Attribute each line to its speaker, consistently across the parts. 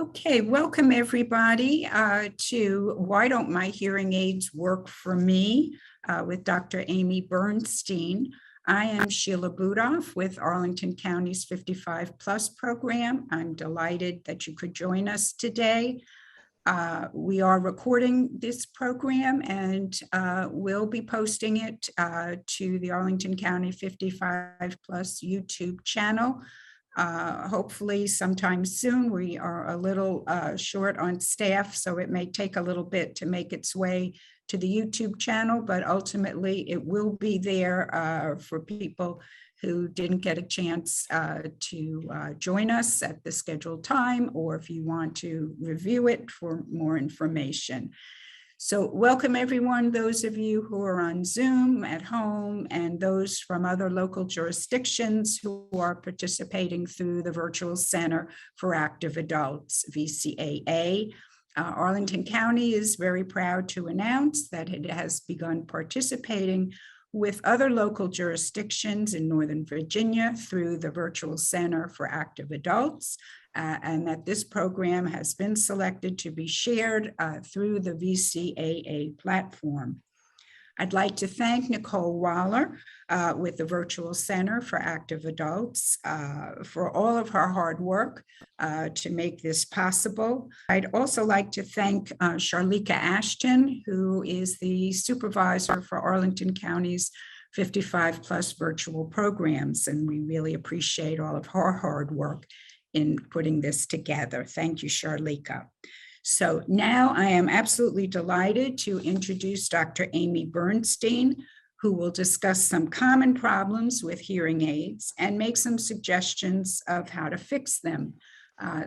Speaker 1: Okay, welcome everybody to Why Don't My Hearing Aids Work for Me with Dr. Amy Bernstein. I am Sheila Budoff with Arlington County's 55 Plus program. I'm delighted that you could join us today. We are recording this program and we'll be posting it to the Arlington County 55 Plus YouTube channel. Hopefully sometime soon. We are a little short on staff, so it may take a little bit to make its way to the YouTube channel, but ultimately it will be there for people who didn't get a chance to join us at the scheduled time, or if you want to review it for more information. So welcome everyone, those of you who are on Zoom at home and those from other local jurisdictions who are participating through the Virtual Center for Active Adults, VCAA. Arlington County is very proud to announce that it has begun participating with other local jurisdictions in Northern Virginia through the Virtual Center for Active Adults. And that this program has been selected to be shared through the VCAA platform. I'd like to thank Nicole Waller with the Virtual Center for Active Adults for all of her hard work to make this possible. I'd also like to thank Charlika Ashton, who is the supervisor for Arlington County's 55 Plus virtual programs, and we really appreciate all of her hard work in putting this together. Thank you, Charlika. So now I am absolutely delighted to introduce Dr. Amy Bernstein, who will discuss some common problems with hearing aids and make some suggestions of how to fix them.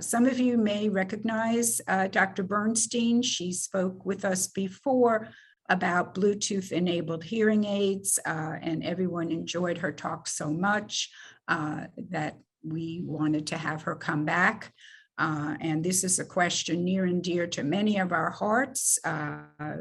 Speaker 1: Some of you may recognize Dr. Bernstein. She spoke with us before about Bluetooth-enabled hearing aids, and everyone enjoyed her talk so much that we wanted to have her come back. And this is a question near and dear to many of our hearts. A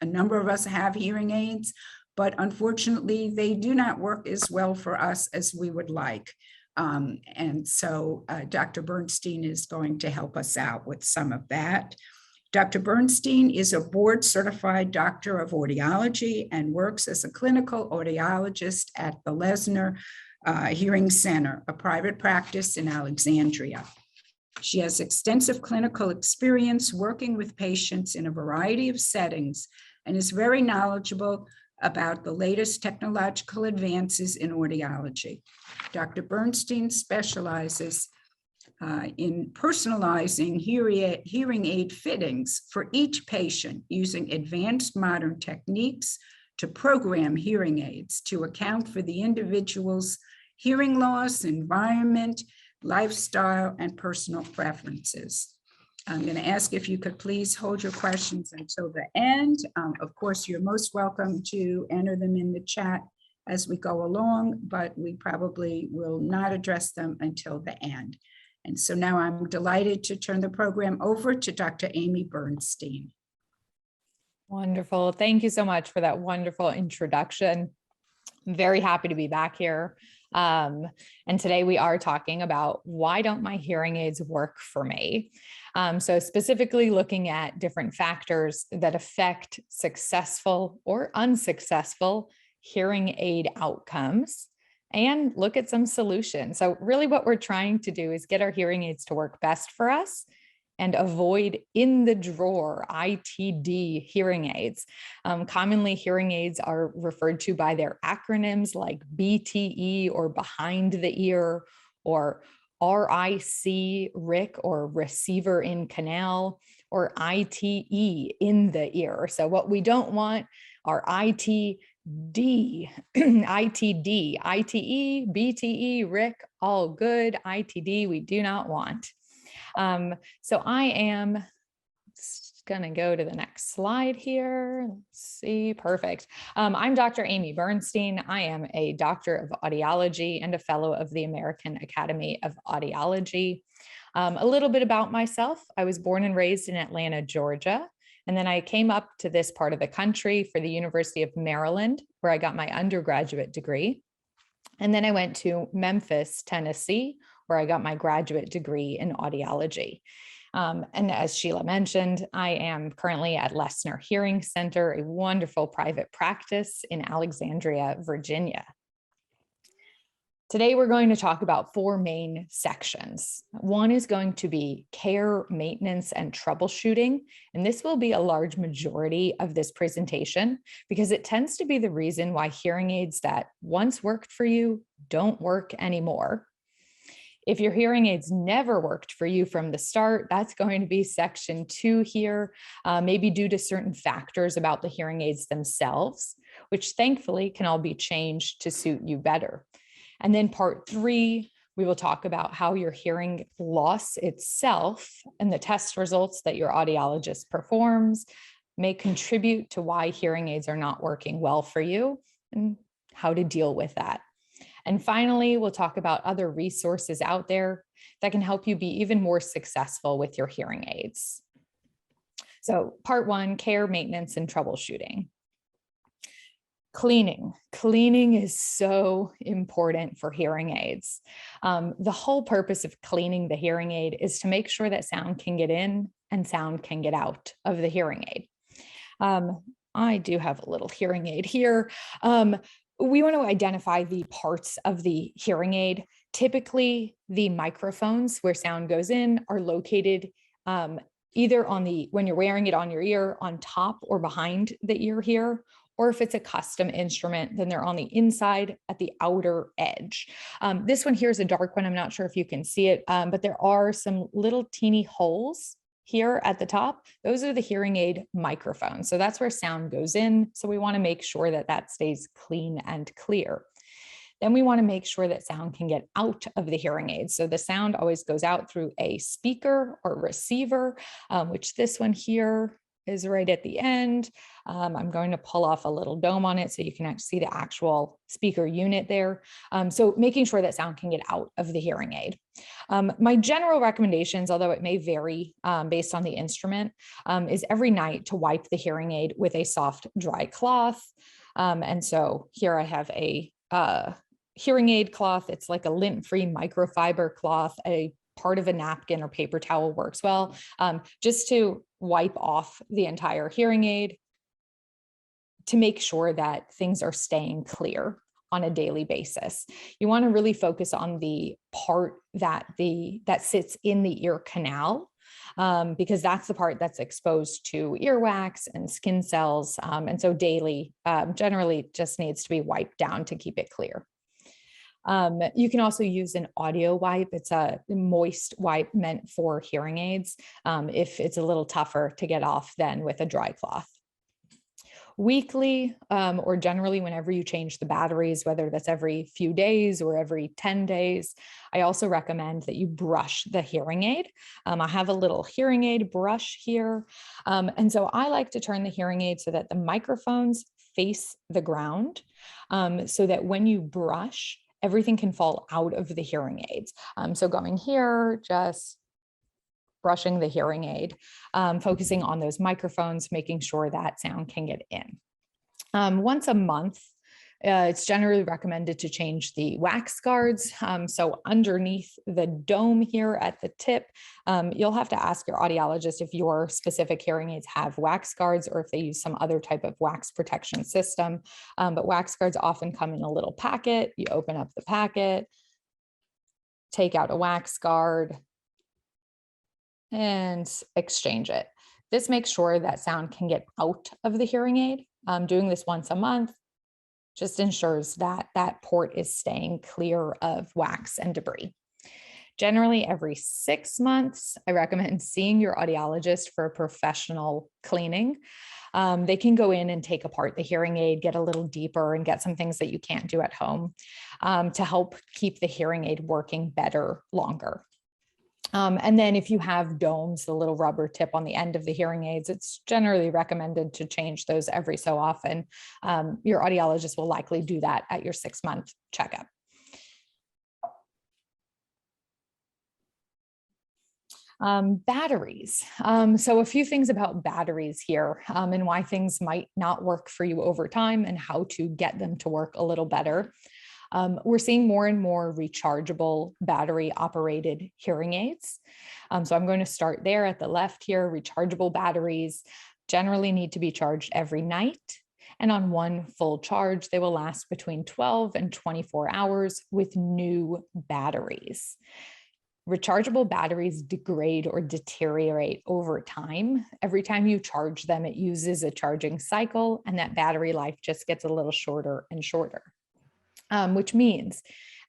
Speaker 1: number of us have hearing aids, but unfortunately, they do not work as well for us as we would like. And so Dr. Bernstein is going to help us out with some of that. Dr. Bernstein is a board-certified doctor of audiology and works as a clinical audiologist at the Lesner Hearing Center, a private practice in Alexandria. She has extensive clinical experience working with patients in a variety of settings and is very knowledgeable about the latest technological advances in audiology. Dr. Bernstein specializes in personalizing hearing aid fittings for each patient using advanced modern techniques to program hearing aids to account for the individual's hearing loss, environment, lifestyle, and personal preferences. I'm going to ask if you could please hold your questions until the end. Of course, you're most welcome to enter them in the chat as we go along, but we probably will not address them until the end. And so now I'm delighted to turn the program over to Dr. Amy Bernstein.
Speaker 2: Wonderful. Thank you so much for that wonderful introduction. I'm very happy to be back here. And today we are talking about why don't my hearing aids work for me? So specifically looking at different factors that affect successful or unsuccessful hearing aid outcomes and look at some solutions. So really what we're trying to do is get our hearing aids to work best for us and avoid in the drawer ITD hearing aids. Commonly, hearing aids are referred to by their acronyms like BTE or behind the ear, or RIC, or receiver in canal, or ITE in the ear. So what we don't want are ITD, ITD, ITE, BTE, RIC, all good. ITD, we do not want. So I am going to go to the next slide here. Let's see. Perfect. I'm Dr. Amy Bernstein. I am a doctor of audiology and a fellow of the American Academy of Audiology. A little bit about myself. I was born and raised in Atlanta, Georgia. And then I came up to this part of the country for the University of Maryland, where I got my undergraduate degree. And then I went to Memphis, Tennessee, where I got my graduate degree in audiology. And as Sheila mentioned, I am currently at Lesner Hearing Center, a wonderful private practice in Alexandria, Virginia. Today, we're going to talk about 4 main sections. One is going to be care, maintenance, and troubleshooting. And this will be a large majority of this presentation because it tends to be the reason why hearing aids that once worked for you don't work anymore. If your hearing aids never worked for you from the start, that's going to be section 2 here, maybe due to certain factors about the hearing aids themselves, which thankfully can all be changed to suit you better. And then part 3, we will talk about how your hearing loss itself and the test results that your audiologist performs may contribute to why hearing aids are not working well for you and how to deal with that. And finally, we'll talk about other resources out there that can help you be even more successful with your hearing aids. So part 1, care, maintenance, and troubleshooting. Cleaning. Cleaning is so important for hearing aids. The whole purpose of cleaning the hearing aid is to make sure that sound can get in and sound can get out of the hearing aid. I do have a little hearing aid here. We want to identify the parts of the hearing aid. Typically, the microphones where sound goes in are located either on when you're wearing it on your ear, on top or behind the ear here, or if it's a custom instrument, then they're on the inside at the outer edge. This one here is a dark one. I'm not sure if you can see it, but there are some little teeny holes here at the top. Those are the hearing aid microphones. So that's where sound goes in. So we want to make sure that that stays clean and clear. Then we want to make sure that sound can get out of the hearing aid. So the sound always goes out through a speaker or receiver, which this one here is right at the end. I'm going to pull off a little dome on it so you can actually see the actual speaker unit there. So making sure that sound can get out of the hearing aid. My general recommendations, although it may vary based on the instrument, is every night to wipe the hearing aid with a soft, dry cloth. And so here I have a hearing aid cloth. It's like a lint-free microfiber cloth. A part of a napkin or paper towel works well, just to wipe off the entire hearing aid to make sure that things are staying clear on a daily basis. You want to really focus on the part that sits in the ear canal, because that's the part that's exposed to earwax and skin cells. And so daily generally just needs to be wiped down to keep it clear. You can also use an audio wipe. It's a moist wipe meant for hearing aids if it's a little tougher to get off than with a dry cloth. Weekly or generally whenever you change the batteries, whether that's every few days or every 10 days, I also recommend that you brush the hearing aid. I have a little hearing aid brush here. And so I like to turn the hearing aid so that the microphones face the ground so that when you brush, everything can fall out of the hearing aids. So going here, just brushing the hearing aid, focusing on those microphones, making sure that sound can get in. Once a month, it's generally recommended to change the wax guards. So underneath the dome here at the tip, you'll have to ask your audiologist if your specific hearing aids have wax guards or if they use some other type of wax protection system. But wax guards often come in a little packet. You open up the packet, take out a wax guard, and exchange it. This makes sure that sound can get out of the hearing aid. Doing this once a month just ensures that that port is staying clear of wax and debris. Generally, every 6 months, I recommend seeing your audiologist for a professional cleaning. They can go in and take apart the hearing aid, get a little deeper, and get some things that you can't do at home to help keep the hearing aid working better longer. And then if you have domes, the little rubber tip on the end of the hearing aids, it's generally recommended to change those every so often. Your audiologist will likely do that at your 6-month checkup. Batteries. So a few things about batteries here and why things might not work for you over time and how to get them to work a little better. We're seeing more and more rechargeable battery operated hearing aids. So I'm going to start there at the left here. Rechargeable batteries generally need to be charged every night. And on one full charge, they will last between 12 and 24 hours with new batteries. Rechargeable batteries degrade or deteriorate over time. Every time you charge them, it uses a charging cycle, and that battery life just gets a little shorter and shorter, which means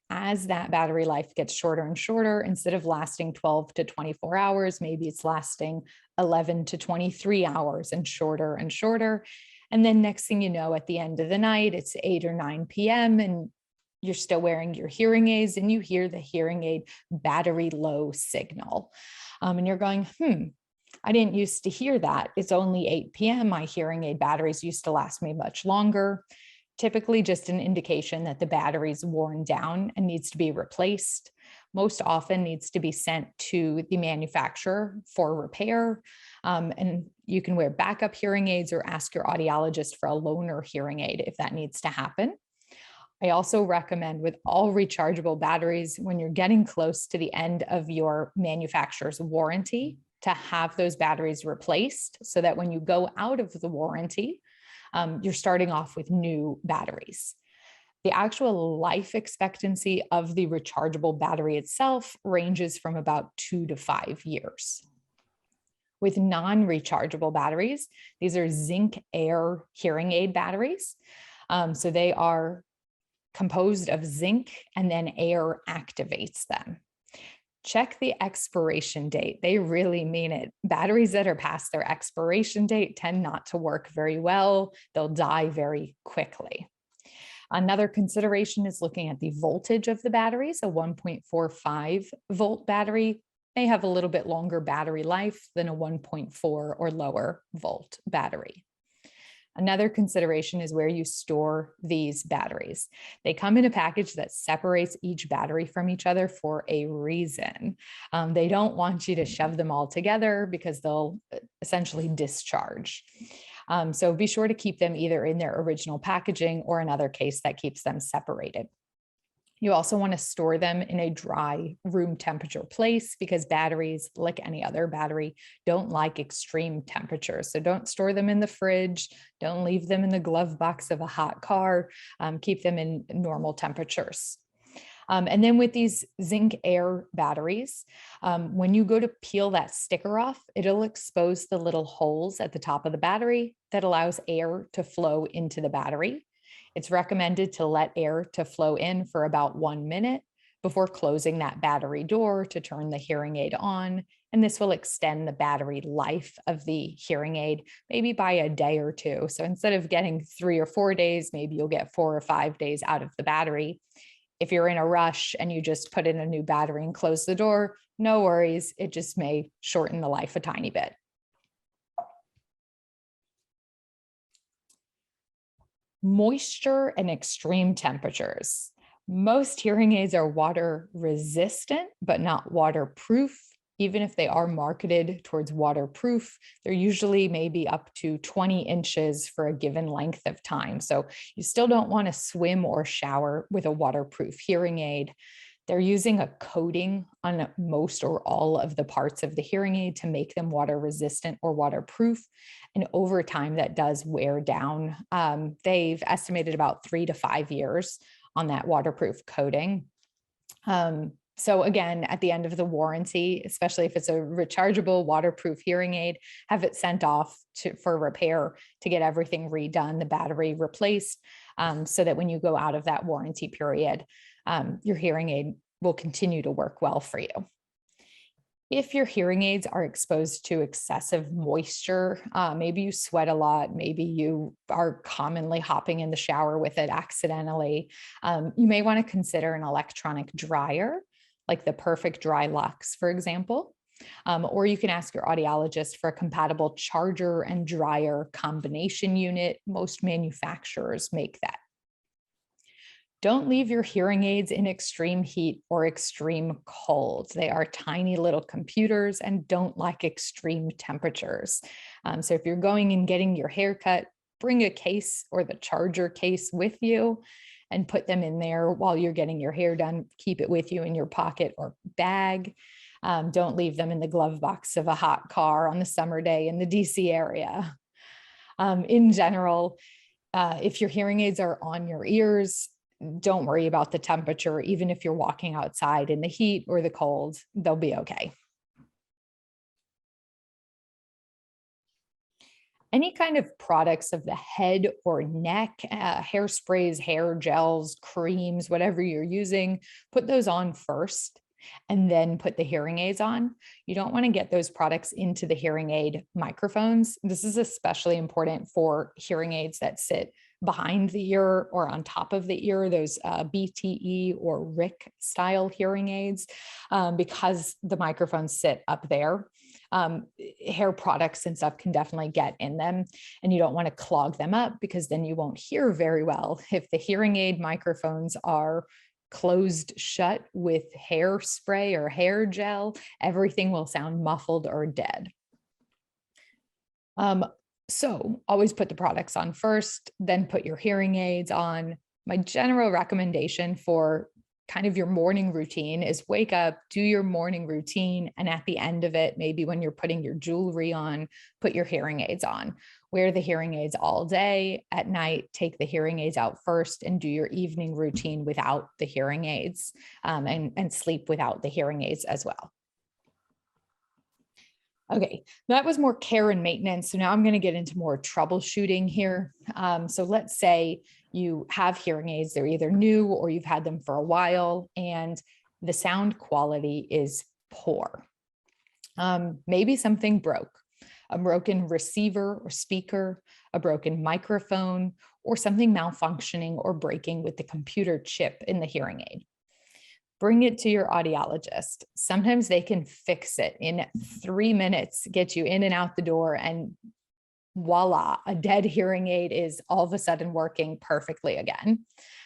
Speaker 2: as that battery life gets shorter and shorter, instead of lasting 12 to 24 hours, maybe it's lasting 11 to 23 hours and shorter and shorter. And then next thing you know, at the end of the night, it's 8 or 9 p.m. and you're still wearing your hearing aids and you hear the hearing aid battery low signal. And you're going, I didn't used to hear that. It's only 8 p.m. My hearing aid batteries used to last me much longer. Typically just an indication that the battery's worn down and needs to be replaced. Most often needs to be sent to the manufacturer for repair. And you can wear backup hearing aids or ask your audiologist for a loaner hearing aid if that needs to happen. I also recommend with all rechargeable batteries, when you're getting close to the end of your manufacturer's warranty, to have those batteries replaced so that when you go out of the warranty, you're starting off with new batteries. The actual life expectancy of the rechargeable battery itself ranges from about 2 to 5 years. With non-rechargeable batteries, these are zinc air hearing aid batteries. So they are composed of zinc and then air activates them. Check the expiration date. They really mean it. Batteries that are past their expiration date tend not to work very well. They'll die very quickly. Another consideration is looking at the voltage of the batteries. A 1.45 volt battery may have a little bit longer battery life than a 1.4 or lower volt battery. Another consideration is where you store these batteries. They come in a package that separates each battery from each other for a reason. They don't want you to shove them all together because they'll essentially discharge. So be sure to keep them either in their original packaging or another case that keeps them separated. You also want to store them in a dry room temperature place because batteries, like any other battery, don't like extreme temperatures. So don't store them in the fridge. Don't leave them in the glove box of a hot car. Keep them in normal temperatures. And then with these zinc air batteries, when you go to peel that sticker off, it'll expose the little holes at the top of the battery that allows air to flow into the battery. It's recommended to let air to flow in for about 1 minute before closing that battery door to turn the hearing aid on. And this will extend the battery life of the hearing aid, maybe by a day or two. So instead of getting 3 or 4 days, maybe you'll get 4 or 5 days out of the battery. If you're in a rush and you just put in a new battery and close the door, no worries. It just may shorten the life a tiny bit. Moisture and extreme temperatures. Most hearing aids are water resistant, but not waterproof. Even if they are marketed towards waterproof, they're usually maybe up to 20 inches for a given length of time. So you still don't want to swim or shower with a waterproof hearing aid. They're using a coating on most or all of the parts of the hearing aid to make them water resistant or waterproof. And over time, that does wear down. They've estimated about 3 to 5 years on that waterproof coating. So again, at the end of the warranty, especially if it's a rechargeable waterproof hearing aid, have it sent off for repair to get everything redone, the battery replaced, so that when you go out of that warranty period, your hearing aid will continue to work well for you. If your hearing aids are exposed to excessive moisture, maybe you sweat a lot, maybe you are commonly hopping in the shower with it accidentally, you may want to consider an electronic dryer, like the Perfect Dry Lux, for example. Or you can ask your audiologist for a compatible charger and dryer combination unit. Most manufacturers make that. Don't leave your hearing aids in extreme heat or extreme cold. They are tiny little computers and don't like extreme temperatures. So if you're going and getting your hair cut, bring a case or the charger case with you. and put them in there while you're getting your hair done. Keep it with you in your pocket or bag. Don't leave them in the glove box of a hot car on the summer day in the DC area. In general, if your hearing aids are on your ears, don't worry about the temperature. Even if you're walking outside in the heat or the cold, they'll be okay. Any kind of products of the head or neck, hairsprays, hair gels, creams, whatever you're using, put those on first and then put the hearing aids on. You don't want to get those products into the hearing aid microphones. This is especially important for hearing aids that sit behind the ear or on top of the ear, those BTE or RIC style hearing aids, because the microphones sit up there. Hair products and stuff can definitely get in them, and you don't want to clog them up because then you won't hear very well. If the hearing aid microphones are closed shut with hairspray or hair gel, everything will sound muffled or dead. So always put the products on first, then put your hearing aids on. My general recommendation for kind of your morning routine is wake up, do your morning routine, and at the end of it, maybe when you're putting your jewelry on, put your hearing aids on. Wear the hearing aids all day. At night, take the hearing aids out first and do your evening routine without the hearing aids, and sleep without the hearing aids as well. Okay, that was more care and maintenance. So now I'm going to get into more troubleshooting here. So let's say you have hearing aids, they're either new or you've had them for a while and the sound quality is poor. Maybe something broke, a broken receiver or speaker, a broken microphone, or something malfunctioning or breaking with the computer chip in the hearing aid. Bring it to your audiologist. Sometimes they can fix it in 3 minutes, get you in and out the door, and voila, a dead hearing aid is all of a sudden working perfectly again.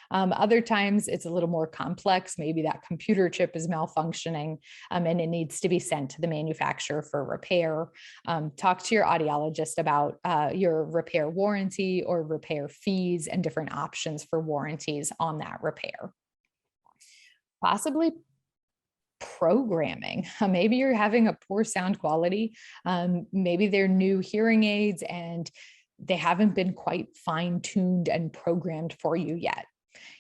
Speaker 2: Other times it's a little more complex. Maybe that computer chip is malfunctioning, and it needs to be sent to the manufacturer for repair. Talk to your audiologist about your repair warranty or repair fees and different options for warranties on that repair. Possibly programming. Maybe you're having a poor sound quality. Maybe they're new hearing aids and they haven't been quite fine-tuned and programmed for you yet.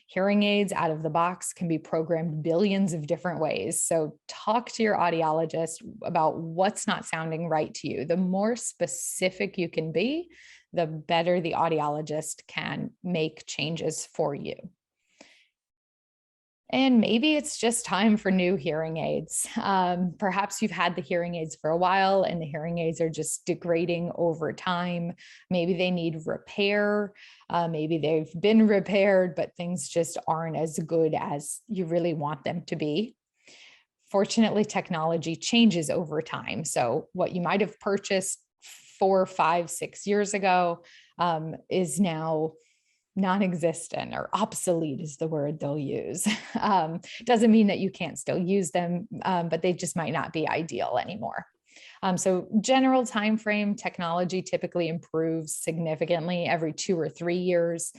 Speaker 2: Hearing aids out of the box can be programmed billions of different ways. So talk to your audiologist about what's not sounding right to you. The more specific you can be, the better the audiologist can make changes for you. And maybe it's just time for new hearing aids. Perhaps you've had the hearing aids for a while and the hearing aids are just degrading over time. Maybe they need repair. Maybe they've been repaired, but things just aren't as good as you really want them to be. Fortunately, technology changes over time. So what you might have purchased 4, 5, 6 years ago is now non-existent, or obsolete is the word they'll use. Doesn't mean that you can't still use them, but they just might not be ideal anymore. So general time frame, technology typically improves significantly every 2 or 3 years.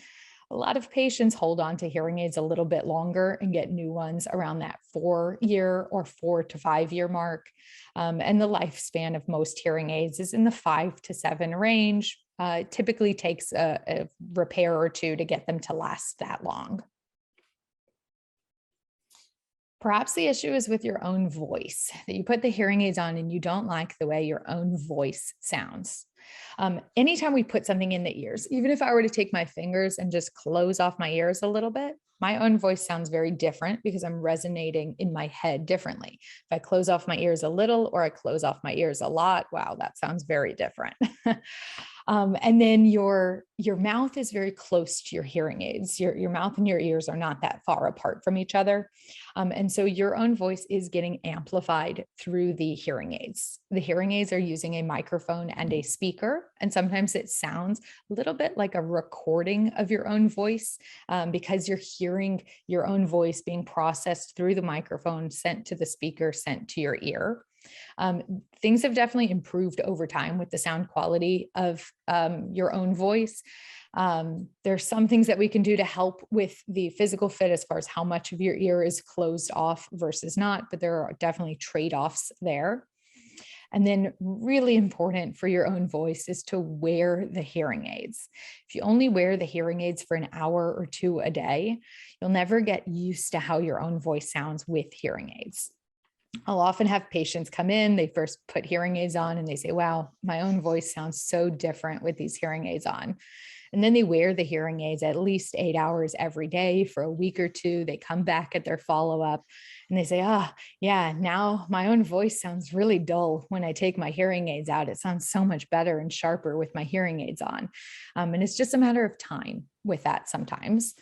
Speaker 2: A lot of patients hold on to hearing aids a little bit longer and get new ones around that 4-year or 4 to 5 year mark. And the lifespan of most hearing aids is in the 5 to 7 range. It typically takes a repair or two to get them to last that long. Perhaps the issue is with your own voice, that you put the hearing aids on and you don't like the way your own voice sounds. Anytime we put something in the ears, even if I were to take my fingers and just close off my ears a little bit, my own voice sounds very different because I'm resonating in my head differently. If I close off my ears a little or I close off my ears a lot, wow, that sounds very different. And then your mouth is very close to your hearing aids. Your mouth and your ears are not that far apart from each other. And so your own voice is getting amplified through the hearing aids. The hearing aids are using a microphone and a speaker, and sometimes it sounds a little bit like a recording of your own voice, because you're hearing your own voice being processed through the microphone, sent to the speaker, sent to your ear. Things have definitely improved over time with the sound quality of your own voice. There's some things that we can do to help with the physical fit as far as how much of your ear is closed off versus not, but there are definitely trade-offs there. And then really important for your own voice is to wear the hearing aids. If you only wear the hearing aids for an hour or two a day, you'll never get used to how your own voice sounds with hearing aids. I'll often have patients come in, they first put hearing aids on and they say, wow, my own voice sounds so different with these hearing aids on. And then they wear the hearing aids at least 8 hours every day for a week or two. They come back at their follow-up and they say, yeah, now my own voice sounds really dull when I take my hearing aids out. It sounds so much better and sharper with my hearing aids on. And it's just a matter of time with that sometimes.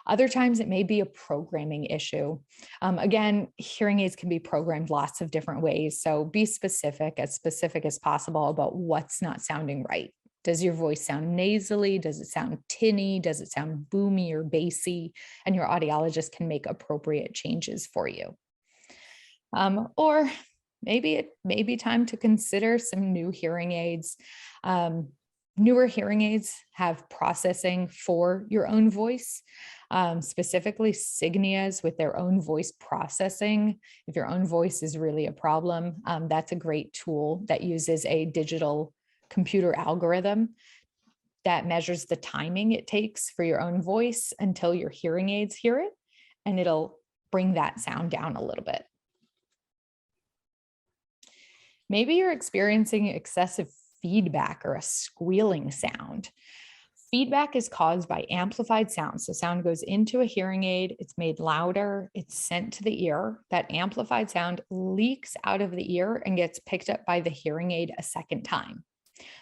Speaker 2: Other times it may be a programming issue. Again, hearing aids can be programmed lots of different ways. So be specific as possible about what's not sounding right. Does your voice sound nasally? Does it sound tinny? Does it sound boomy or bassy? And your audiologist can make appropriate changes for you. Or maybe it may be time to consider some new hearing aids. Newer hearing aids have processing for your own voice, specifically Signias with their own voice processing. If your own voice is really a problem, that's a great tool that uses a digital computer algorithm that measures the timing it takes for your own voice until your hearing aids hear it, and it'll bring that sound down a little bit. Maybe you're experiencing excessive feedback or a squealing sound. Feedback is caused by amplified sound. So sound goes into a hearing aid, it's made louder, it's sent to the ear. That amplified sound leaks out of the ear and gets picked up by the hearing aid a second time.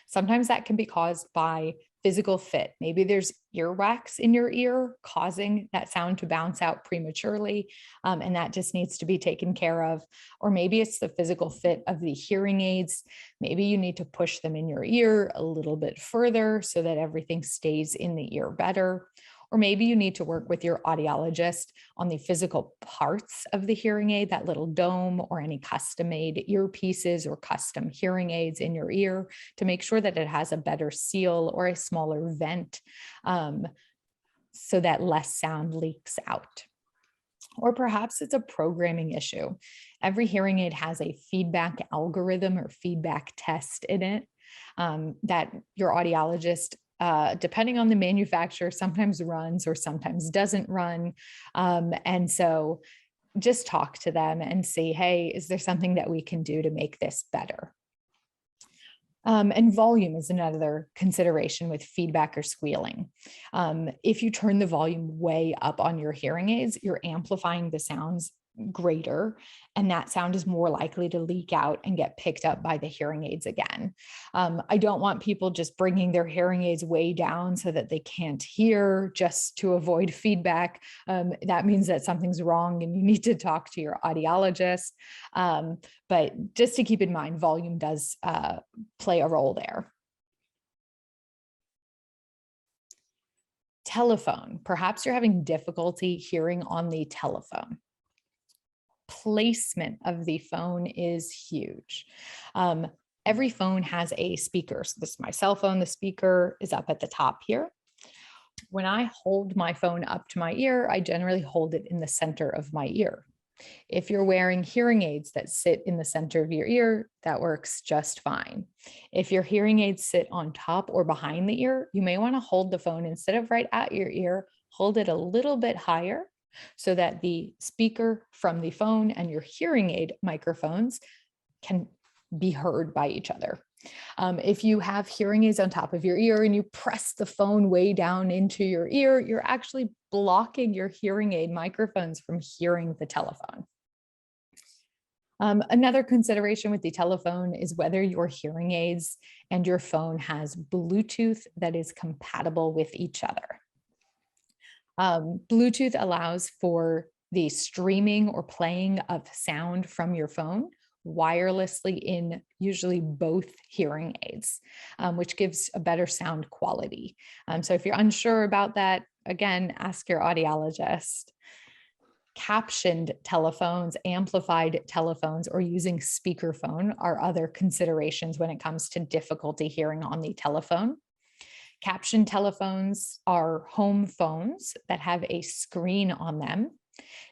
Speaker 2: Sometimes that can be caused by physical fit. Maybe there's earwax in your ear causing that sound to bounce out prematurely, and that just needs to be taken care of. Or maybe it's the physical fit of the hearing aids. Maybe you need to push them in your ear a little bit further so that everything stays in the ear better. Or maybe you need to work with your audiologist on the physical parts of the hearing aid, that little dome or any custom-made earpieces or custom hearing aids in your ear to make sure that it has a better seal or a smaller vent so that less sound leaks out. Or perhaps it's a programming issue. Every hearing aid has a feedback algorithm or feedback test in it that your audiologist, depending on the manufacturer, sometimes runs or sometimes doesn't run. And so just talk to them and say, hey, is there something that we can do to make this better? And volume is another consideration with feedback or squealing. If you turn the volume way up on your hearing aids, you're amplifying the sounds greater, and that sound is more likely to leak out and get picked up by the hearing aids again. I don't want people just bringing their hearing aids way down so that they can't hear just to avoid feedback. That means that something's wrong and you need to talk to your audiologist. But just to keep in mind, volume does play a role there. Telephone. Perhaps you're having difficulty hearing on the telephone. Placement of the phone is huge. Every phone has a speaker. So this is my cell phone. The speaker is up at the top here. When I hold my phone up to my ear, I generally hold it in the center of my ear. If you're wearing hearing aids that sit in the center of your ear, that works just fine. If your hearing aids sit on top or behind the ear, you may want to hold the phone instead of right at your ear, hold it a little bit higher so that the speaker from the phone and your hearing aid microphones can be heard by each other. If you have hearing aids on top of your ear and you press the phone way down into your ear, you're actually blocking your hearing aid microphones from hearing the telephone. Another consideration with the telephone is whether your hearing aids and your phone has Bluetooth that is compatible with each other. Bluetooth allows for the streaming or playing of sound from your phone wirelessly in usually both hearing aids, which gives a better sound quality. So if you're unsure about that, again, ask your audiologist. Captioned telephones, amplified telephones, or using speakerphone are other considerations when it comes to difficulty hearing on the telephone. Captioned telephones are home phones that have a screen on them.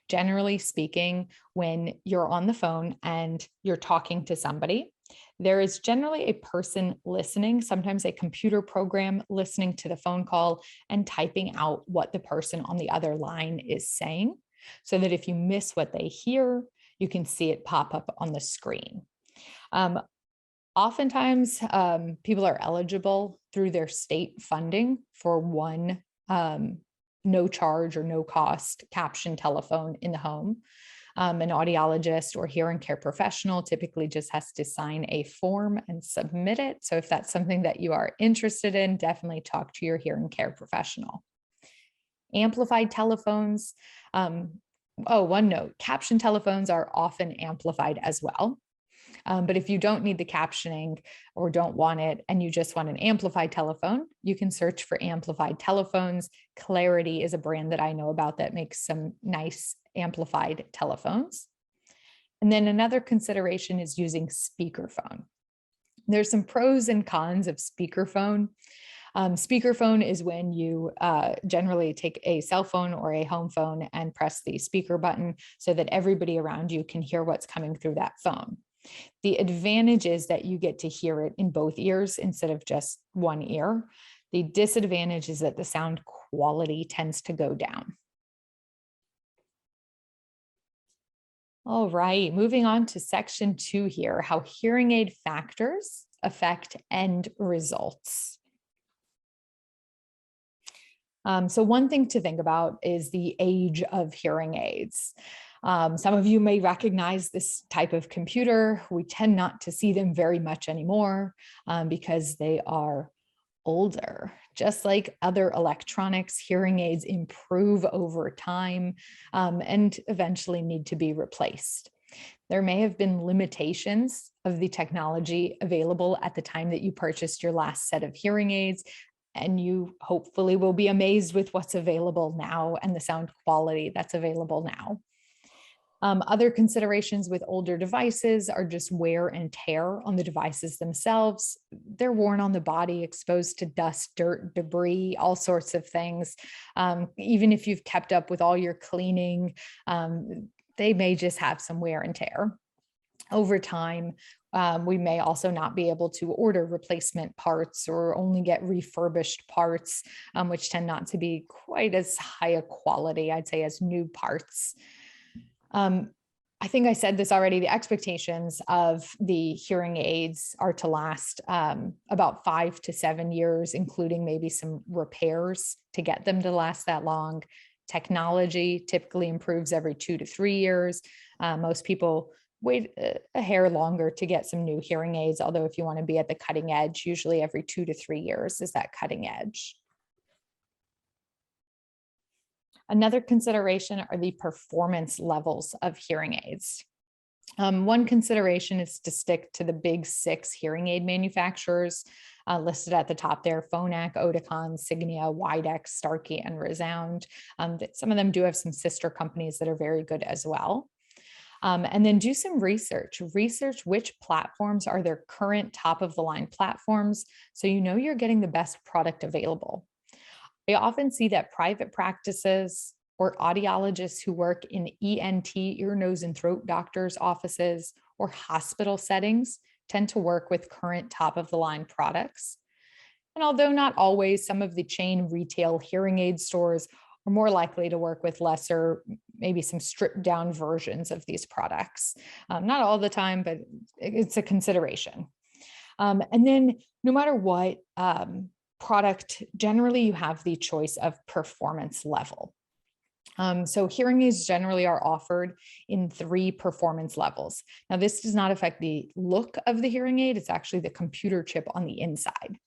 Speaker 2: Generally speaking, when you're on the phone and you're talking to somebody, there is generally a person listening, sometimes a computer program listening to the phone call and typing out what the person on the other line is saying, so that if you miss what they hear, you can see it pop up on the screen. Oftentimes, people are eligible through their state funding for one no charge or no cost caption telephone in the home. An audiologist or hearing care professional typically just has to sign a form and submit it. So if that's something that you are interested in, definitely talk to your hearing care professional. Amplified telephones. One note, caption telephones are often amplified as well. But if you don't need the captioning or don't want it, and you just want an amplified telephone, you can search for amplified telephones. Clarity is a brand that I know about that makes some nice amplified telephones. And then another consideration is using speakerphone. There's some pros and cons of speakerphone. Speakerphone is when you generally take a cell phone or a home phone and press the speaker button so that everybody around you can hear what's coming through that phone. The advantage is that you get to hear it in both ears instead of just one ear. The disadvantage is that the sound quality tends to go down. All right, moving on to section 2 here, how hearing aid factors affect end results. So one thing to think about is the age of hearing aids. Some of you may recognize this type of computer. We tend not to see them very much anymore because they are older. Just like other electronics, hearing aids improve over time and eventually need to be replaced. There may have been limitations of the technology available at the time that you purchased your last set of hearing aids, and you hopefully will be amazed with what's available now and the sound quality that's available now. Other considerations with older devices are just wear and tear on the devices themselves. They're worn on the body, exposed to dust, dirt, debris, all sorts of things. Even if you've kept up with all your cleaning, they may just have some wear and tear. Over time, we may also not be able to order replacement parts or only get refurbished parts, which tend not to be quite as high a quality, I'd say, as new parts. I think I said this already, the expectations of the hearing aids are to last about 5 to 7 years, including maybe some repairs to get them to last that long. Technology typically improves every 2 to 3 years. Most people wait a hair longer to get some new hearing aids, although if you want to be at the cutting edge, usually every 2 to 3 years is that cutting edge. Another consideration are the performance levels of hearing aids. One consideration is to stick to the big 6 hearing aid manufacturers listed at the top there: Phonak, Oticon, Signia, Widex, Starkey, and Resound. Some of them do have some sister companies that are very good as well. And then do some research which platforms are their current top of the line platforms, so you know you're getting the best product available. I often see that private practices or audiologists who work in ENT, ear, nose, and throat doctors' offices or hospital settings tend to work with current top of the line products. And although not always, some of the chain retail hearing aid stores are more likely to work with lesser, maybe some stripped down versions of these products. Not all the time, but it's a consideration. And then no matter what product, generally you have the choice of performance level. So hearing aids generally are offered in 3 performance levels. Now, this does not affect the look of the hearing aid. It's actually the computer chip on the inside.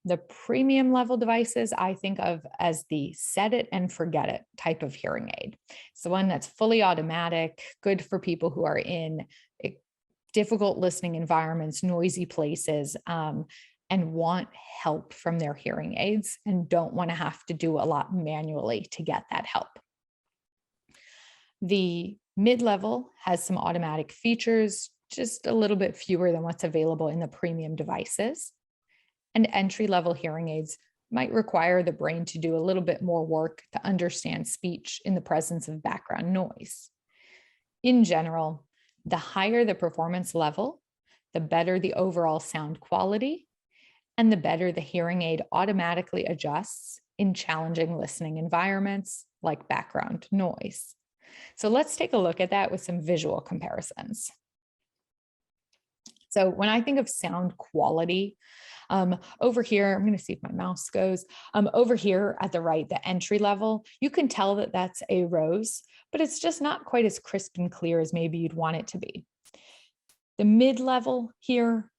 Speaker 2: The premium level devices I think of as the set it and forget it type of hearing aid. It's the one that's fully automatic, good for people who are in difficult listening environments, noisy places, and want help from their hearing aids and don't want to have to do a lot manually to get that help. The mid-level has some automatic features, just a little bit fewer than what's available in the premium devices. And entry-level hearing aids might require the brain to do a little bit more work to understand speech in the presence of background noise. In general, the higher the performance level, the better the overall sound quality, and the better the hearing aid automatically adjusts in challenging listening environments like background noise. So let's take a look at that with some visual comparisons. So when I think of sound quality, over here, I'm going to see if my mouse goes. Over here at the right, the entry level, you can tell that that's a rose, but it's just not quite as crisp and clear as maybe you'd want it to be. The mid-level here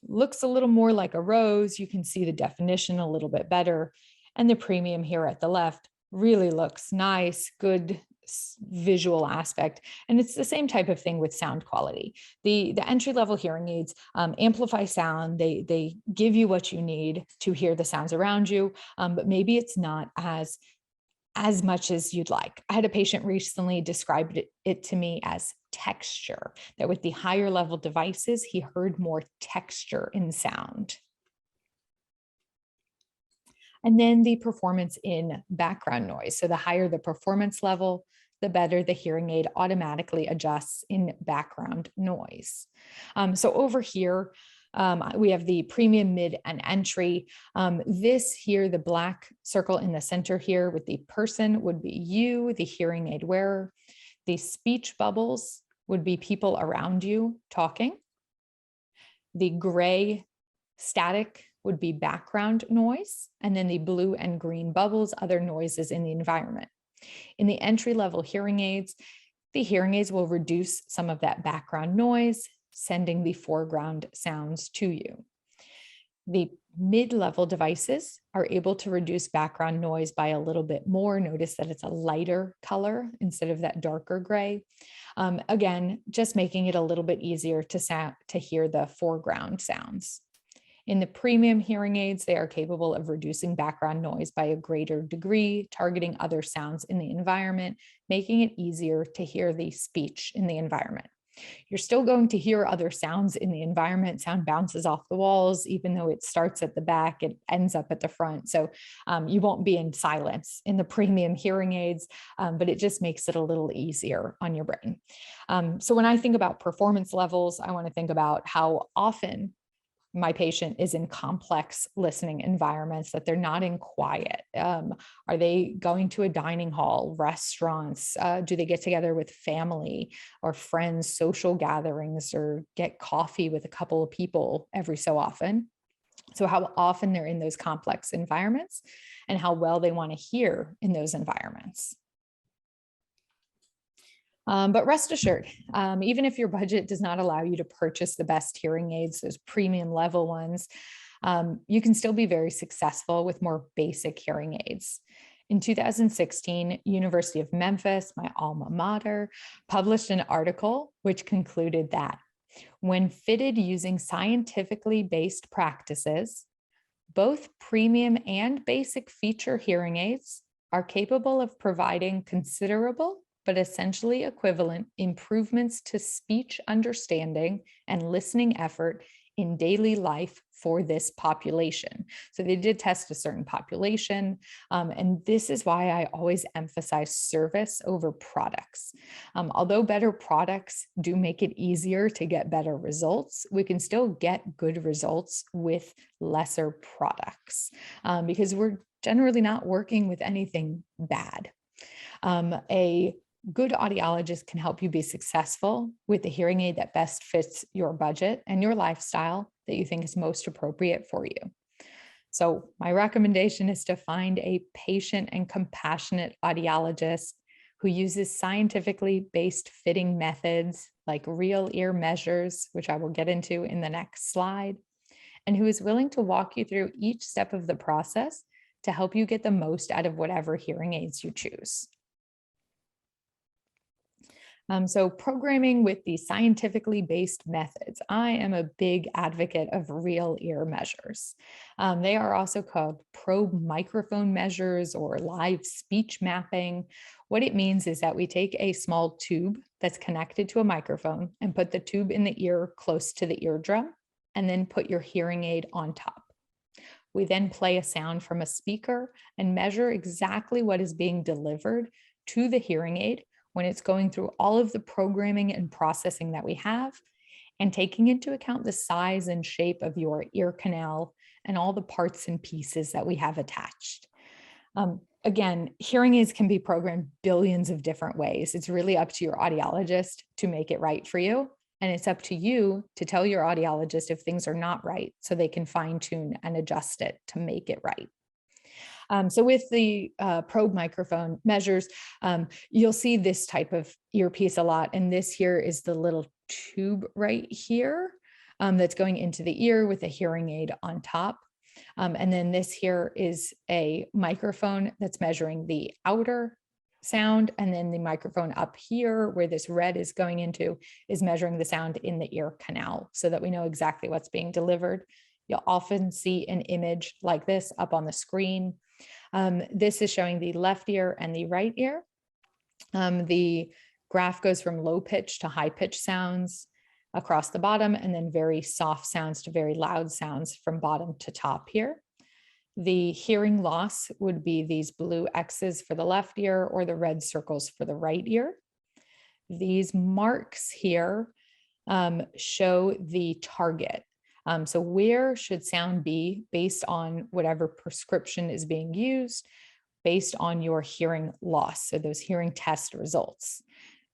Speaker 2: looks a little more like a rose. You can see the definition a little bit better. And the premium here at the left really looks nice, good visual aspect. And it's the same type of thing with sound quality. The entry-level hearing aids amplify sound. They give you what you need to hear the sounds around you, but maybe it's not as much as you'd like. I had a patient recently described it to me as texture, that with the higher level devices, he heard more texture in sound. And then the performance in background noise. So the higher the performance level, the better the hearing aid automatically adjusts in background noise. So over here, we have the premium, mid, and entry. This here, the black circle in the center here with the person would be you, the hearing aid wearer. The speech bubbles would be people around you talking. The gray static would be background noise, and then the blue and green bubbles, other noises in the environment. In the entry-level hearing aids, the hearing aids will reduce some of that background noise, sending the foreground sounds to you. The mid-level devices are able to reduce background noise by a little bit more. Notice that it's a lighter color instead of that darker gray. Again, just making it a little bit easier to hear the foreground sounds. In the premium hearing aids, they are capable of reducing background noise by a greater degree, targeting other sounds in the environment, making it easier to hear the speech in the environment. You're still going to hear other sounds in the environment. Sound bounces off the walls, even though it starts at the back, it ends up at the front. So you won't be in silence in the premium hearing aids, but it just makes it a little easier on your brain. So when I think about performance levels, I want to think about how often my patient is in complex listening environments, that they're not in quiet. Are they going to a dining hall, restaurants? Do they get together with family or friends, social gatherings, or get coffee with a couple of people every so often? So how often they're in those complex environments and how well they want to hear in those environments. But rest assured, even if your budget does not allow you to purchase the best hearing aids, those premium level ones, you can still be very successful with more basic hearing aids. In 2016, University of Memphis, my alma mater, published an article which concluded that when fitted using scientifically based practices, both premium and basic feature hearing aids are capable of providing considerable but essentially equivalent improvements to speech understanding and listening effort in daily life for this population. So they did test a certain population, and this is why I always emphasize service over products. Although better products do make it easier to get better results, we can still get good results with lesser products because we're generally not working with anything bad. A good audiologist can help you be successful with the hearing aid that best fits your budget and your lifestyle that you think is most appropriate for you. So my recommendation is to find a patient and compassionate audiologist who uses scientifically based fitting methods like real ear measures, which I will get into in the next slide, and who is willing to walk you through each step of the process to help you get the most out of whatever hearing aids you choose. So programming with the scientifically based methods, I am a big advocate of real ear measures. They are also called probe microphone measures or live speech mapping. What it means is that we take a small tube that's connected to a microphone and put the tube in the ear close to the eardrum, and then put your hearing aid on top. We then play a sound from a speaker and measure exactly what is being delivered to the hearing aid when it's going through all of the programming and processing that we have, and taking into account the size and shape of your ear canal and all the parts and pieces that we have attached. Again, hearing aids can be programmed billions of different ways. It's really up to your audiologist to make it right for you. And it's up to you to tell your audiologist if things are not right so they can fine tune and adjust it to make it right. So with the probe microphone measures, you'll see this type of earpiece a lot. And this here is the little tube right here that's going into the ear with a hearing aid on top. And then this here is a microphone that's measuring the outer sound. And then the microphone up here where this red is going into is measuring the sound in the ear canal so that we know exactly what's being delivered. You'll often see an image like this up on the screen. This is showing the left ear and the right ear. The graph goes from low pitch to high pitch sounds across the bottom, and then very soft sounds to very loud sounds from bottom to top here. The hearing loss would be these blue X's for the left ear or the red circles for the right ear. These marks here show the target. So where should sound be based on whatever prescription is being used, based on your hearing loss, so those hearing test results.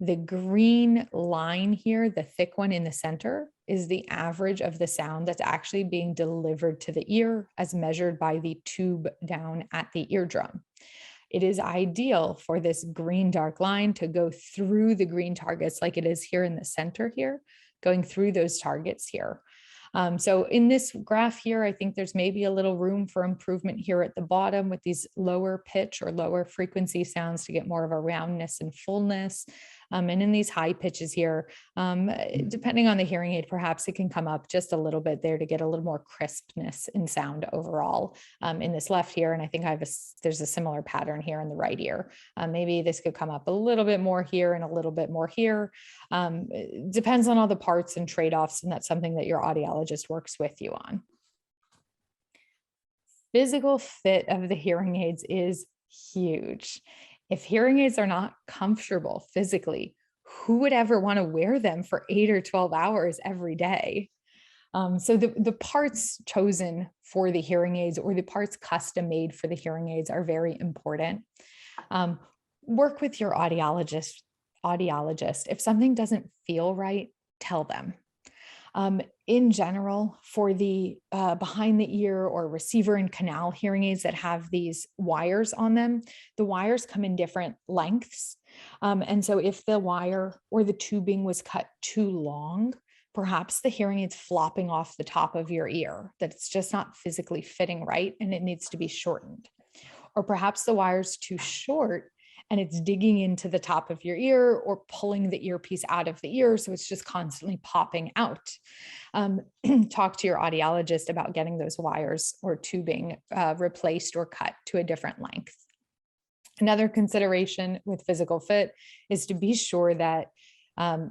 Speaker 2: The green line here, the thick one in the center, is the average of the sound that's actually being delivered to the ear as measured by the tube down at the eardrum. It is ideal for this green dark line to go through the green targets like it is here in the center here, going through those targets here. So in this graph here, I think there's maybe a little room for improvement here at the bottom with these lower pitch or lower frequency sounds to get more of a roundness and fullness. And in these high pitches here, depending on the hearing aid, perhaps it can come up just a little bit there to get a little more crispness in sound overall in this left ear. And I think there's a similar pattern here in the right ear. Maybe this could come up a little bit more here and a little bit more here. It depends on all the parts and trade-offs, and that's something that your audiologist works with you on. Physical fit of the hearing aids is huge. If hearing aids are not comfortable physically, who would ever want to wear them for 8 or 12 hours every day? So the parts chosen for the hearing aids or the parts custom made for the hearing aids are very important. Work with your audiologist. If something doesn't feel right, tell them. In general, for the behind the ear or receiver and canal hearing aids that have these wires on them, the wires come in different lengths. And so if the wire or the tubing was cut too long, perhaps the hearing aid's flopping off the top of your ear, that it's just not physically fitting right and it needs to be shortened. Or perhaps the wire's too short and it's digging into the top of your ear or pulling the earpiece out of the ear, so it's just constantly popping out. Talk to your audiologist about getting those wires or tubing replaced or cut to a different length. Another consideration with physical fit is to be sure that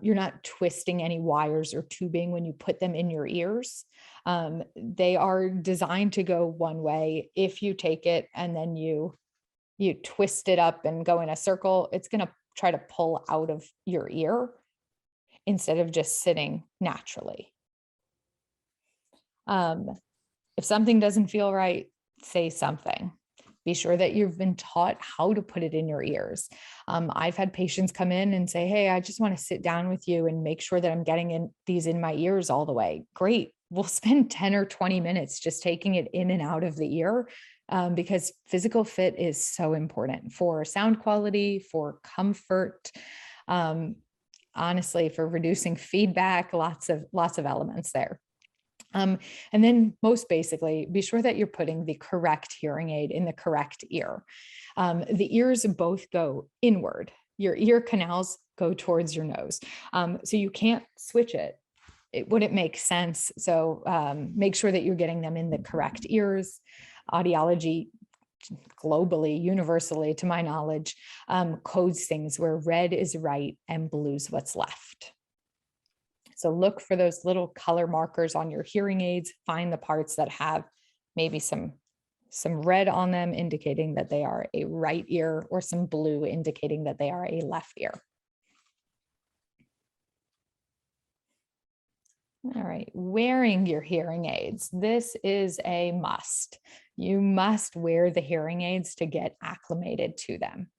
Speaker 2: you're not twisting any wires or tubing when you put them in your ears. They are designed to go one way. If you take it and then you twist it up and go in a circle, it's going to try to pull out of your ear instead of just sitting naturally. If something doesn't feel right, say something. Be sure that you've been taught how to put it in your ears. I've had patients come in and say, hey, I just want to sit down with you and make sure that I'm getting these in my ears all the way. Great. We'll spend 10 or 20 minutes just taking it in and out of the ear. Because physical fit is so important for sound quality, for comfort, honestly, for reducing feedback, lots of elements there. And then most basically, be sure that you're putting the correct hearing aid in the correct ear. The ears both go inward. your ear canals go towards your nose. So you can't switch it. It wouldn't make sense. So make sure that you're getting them in the correct ears. Audiology globally, universally, to my knowledge, codes things where red is right and blue is what's left. So look for those little color markers on your hearing aids. Find the parts that have maybe some red on them, indicating that they are a right ear, or some blue indicating that they are a left ear. All right, wearing your hearing aids. This is a must. You must wear the hearing aids to get acclimated to them.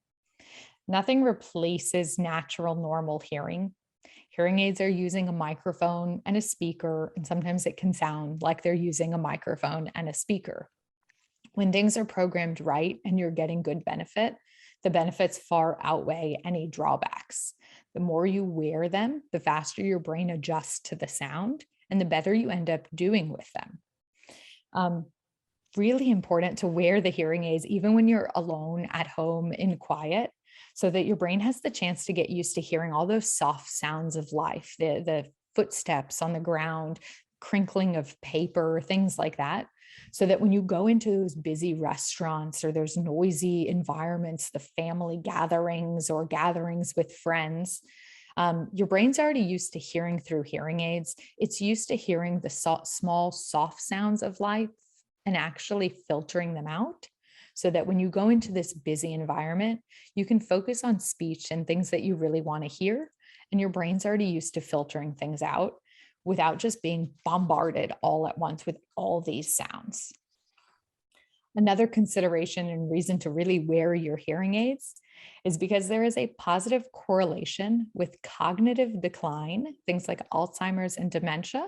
Speaker 2: Nothing replaces natural, normal hearing. Hearing aids are using a microphone and a speaker, and sometimes it can sound like they're using a microphone and a speaker. When things are programmed right and you're getting good benefit, the benefits far outweigh any drawbacks. The more you wear them, the faster your brain adjusts to the sound and the better you end up doing with them. Really important to wear the hearing aids even when you're alone at home in quiet, so that your brain has the chance to get used to hearing all those soft sounds of life, the footsteps on the ground, crinkling of paper, things like that. So that when you go into those busy restaurants or those noisy environments, the family gatherings or gatherings with friends, your brain's already used to hearing through hearing aids. It's used to hearing the small, soft sounds of life and actually filtering them out, so that when you go into this busy environment, you can focus on speech and things that you really want to hear. And your brain's already used to filtering things out without just being bombarded all at once with all these sounds. Another consideration and reason to really wear your hearing aids is because there is a positive correlation with cognitive decline, things like Alzheimer's and dementia,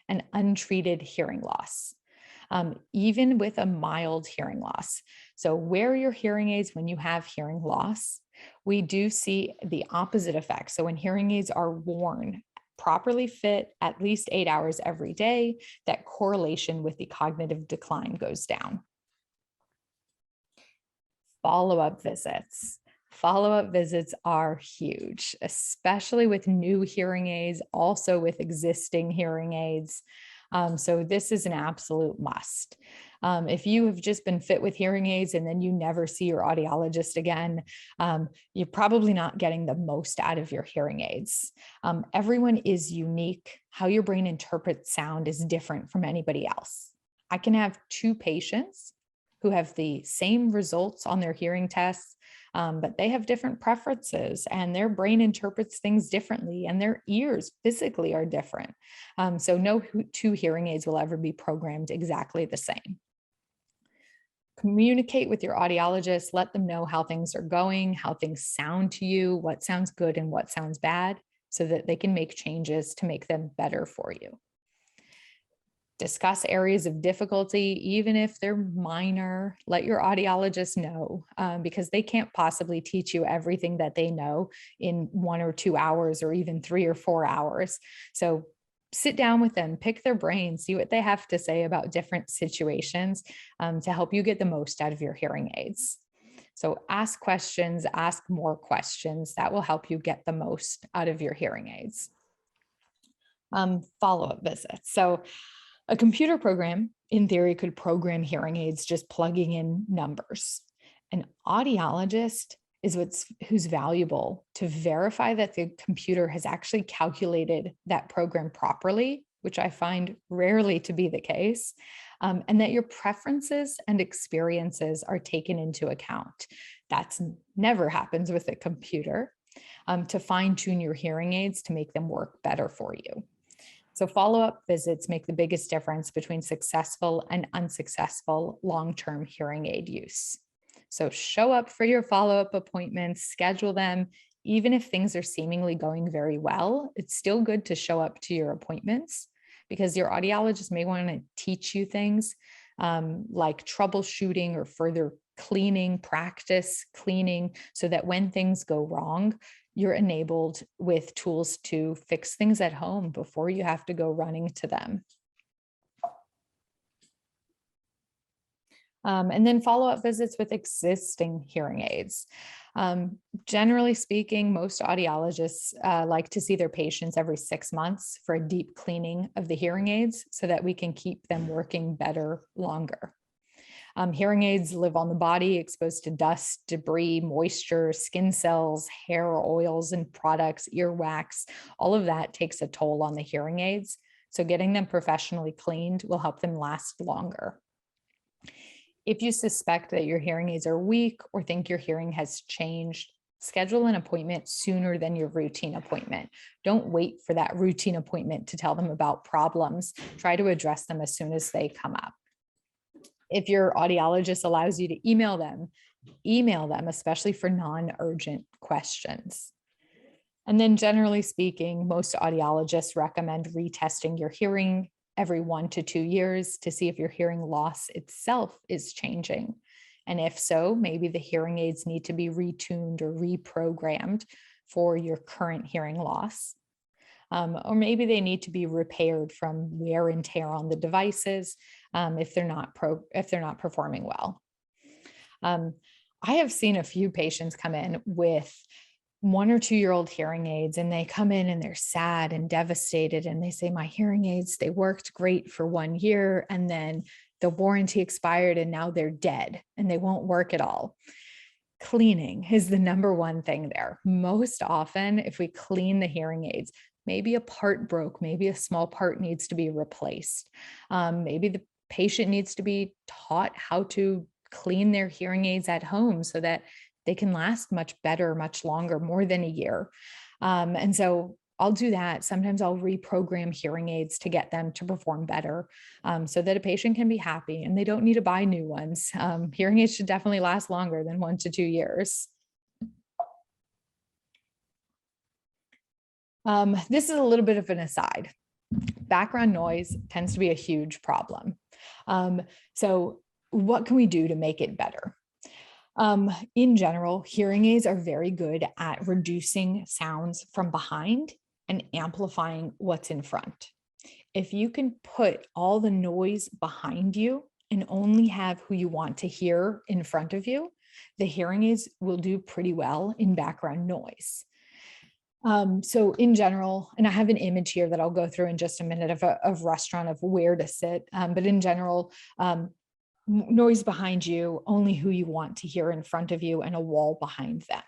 Speaker 2: and untreated hearing loss. Even with a mild hearing loss. So wear your hearing aids when you have hearing loss. We do see the opposite effect. So when hearing aids are worn, properly fit, at least 8 hours every day, that correlation with the cognitive decline goes down. Follow-up visits. Follow-up visits are huge, especially with new hearing aids, also with existing hearing aids. So this is an absolute must. If you have just been fit with hearing aids and then you never see your audiologist again, you're probably not getting the most out of your hearing aids. Everyone is unique. How your brain interprets sound is different from anybody else. I can have 2 patients who have the same results on their hearing tests, but they have different preferences and their brain interprets things differently and their ears physically are different. So no 2 hearing aids will ever be programmed exactly the same. Communicate with your audiologist, let them know how things are going, how things sound to you, what sounds good and what sounds bad, so that they can make changes to make them better for you. Discuss areas of difficulty, even if they're minor. Let your audiologist know, because they can't possibly teach you everything that they know in 1 or 2 hours or even 3 or 4 hours. So sit down with them, pick their brain, see what they have to say about different situations, to help you get the most out of your hearing aids. So ask questions, ask more questions. That will help you get the most out of your hearing aids. Follow-up visits. So a computer program, in theory, could program hearing aids just plugging in numbers. An audiologist is who's valuable to verify that the computer has actually calculated that program properly, which I find rarely to be the case, and that your preferences and experiences are taken into account. That's never happens with a computer, to fine-tune your hearing aids to make them work better for you. So follow-up visits make the biggest difference between successful and unsuccessful long-term hearing aid use. So show up for your follow-up appointments, schedule them. Even if things are seemingly going very well, it's still good to show up to your appointments, because your audiologist may want to teach you things like troubleshooting or further cleaning, practice cleaning, so that when things go wrong, you're enabled with tools to fix things at home before you have to go running to them. And then follow-up visits with existing hearing aids. Generally speaking, most audiologists like to see their patients every 6 months for a deep cleaning of the hearing aids so that we can keep them working better longer. Hearing aids live on the body, exposed to dust, debris, moisture, skin cells, hair oils and products, earwax. All of that takes a toll on the hearing aids. So getting them professionally cleaned will help them last longer. If you suspect that your hearing aids are weak or think your hearing has changed, schedule an appointment sooner than your routine appointment. Don't wait for that routine appointment to tell them about problems. Try to address them as soon as they come up. If your audiologist allows you to email them, especially for non-urgent questions. And then generally speaking, most audiologists recommend retesting your hearing every 1 to 2 years to see if your hearing loss itself is changing. And if so, maybe the hearing aids need to be retuned or reprogrammed for your current hearing loss. Or maybe they need to be repaired from wear and tear on the devices if they're not performing well. I have seen a few patients come in with 1 or 2-year-old hearing aids, and they come in and they're sad and devastated, and they say, my hearing aids, they worked great for 1 year, and then the warranty expired and now they're dead and they won't work at all. Cleaning is the number one thing there. Most often, if we clean the hearing aids, maybe a part broke, maybe a small part needs to be replaced. Maybe the patient needs to be taught how to clean their hearing aids at home so that they can last much better, much longer, more than a year. And so I'll do that. Sometimes I'll reprogram hearing aids to get them to perform better so that a patient can be happy and they don't need to buy new ones. Hearing aids should definitely last longer than 1 to 2 years. This is a little bit of an aside. Background noise tends to be a huge problem. So what can we do to make it better? In general, hearing aids are very good at reducing sounds from behind and amplifying what's in front. If you can put all the noise behind you and only have who you want to hear in front of you, the hearing aids will do pretty well in background noise. So in general, and I have an image here that I'll go through in just a minute of a restaurant of where to sit, but in general, noise behind you, only who you want to hear in front of you, and a wall behind them.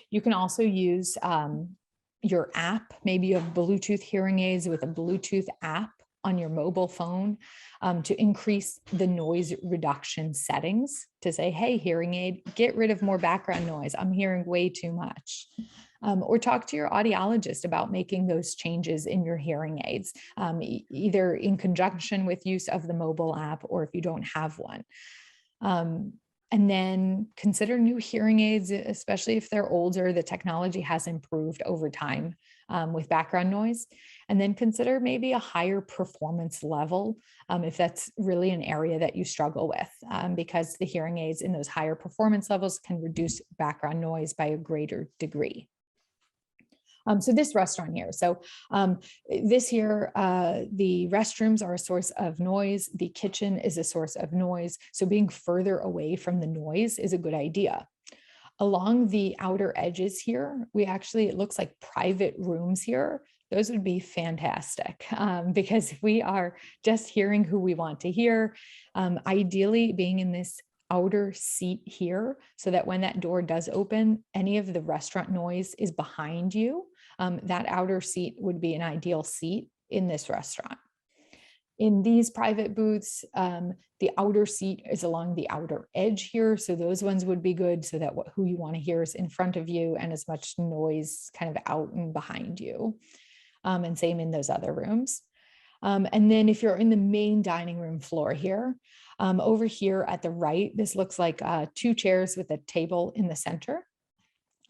Speaker 2: You can also use your app. Maybe you have Bluetooth hearing aids with a Bluetooth app on your mobile phone to increase the noise reduction settings to say, hey, hearing aid, get rid of more background noise. I'm hearing way too much. Or talk to your audiologist about making those changes in your hearing aids, either in conjunction with use of the mobile app or if you don't have one. And then consider new hearing aids, especially if they're older. The technology has improved over time with background noise. And then consider maybe a higher performance level if that's really an area that you struggle with, because the hearing aids in those higher performance levels can reduce background noise by a greater degree. So this restaurant here, this here, the restrooms are a source of noise. The kitchen is a source of noise. So being further away from the noise is a good idea. Along the outer edges here, it looks like private rooms here. Those would be fantastic because we are just hearing who we want to hear. Ideally being in this outer seat here so that when that door does open, any of the restaurant noise is behind you. That outer seat would be an ideal seat in this restaurant. In these private booths, the outer seat is along the outer edge here. So those ones would be good so that who you want to hear is in front of you and as much noise kind of out and behind you. And same in those other rooms. And then if you're in the main dining room floor here, over here at the right, this looks like 2 chairs with a table in the center.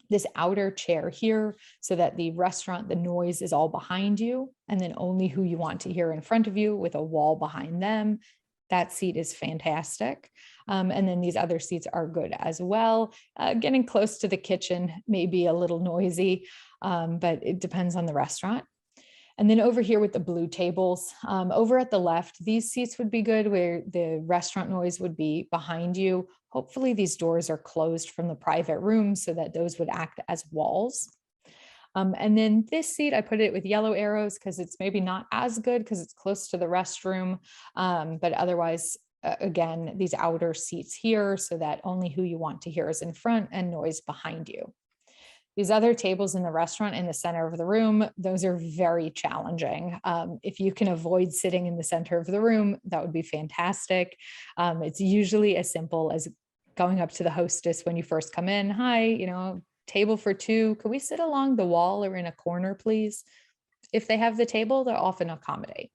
Speaker 2: This outer chair here so that the restaurant, the noise is all behind you, and then only who you want to hear in front of you with a wall behind them. That seat is fantastic. And then these other seats are good as well. Getting close to the kitchen may be a little noisy, but it depends on the restaurant. And then over here with the blue tables, over at the left, these seats would be good where the restaurant noise would be behind you. Hopefully these doors are closed from the private rooms so that those would act as walls. And then this seat, I put it with yellow arrows because it's maybe not as good because it's close to the restroom. But otherwise, again, these outer seats here so that only who you want to hear is in front and noise behind you. These other tables in the restaurant in the center of the room, those are very challenging. If you can avoid sitting in the center of the room, that would be fantastic. It's usually as simple as going up to the hostess when you first come in. Hi, table for two. Could we sit along the wall or in a corner, please? If they have the table, they'll often accommodate.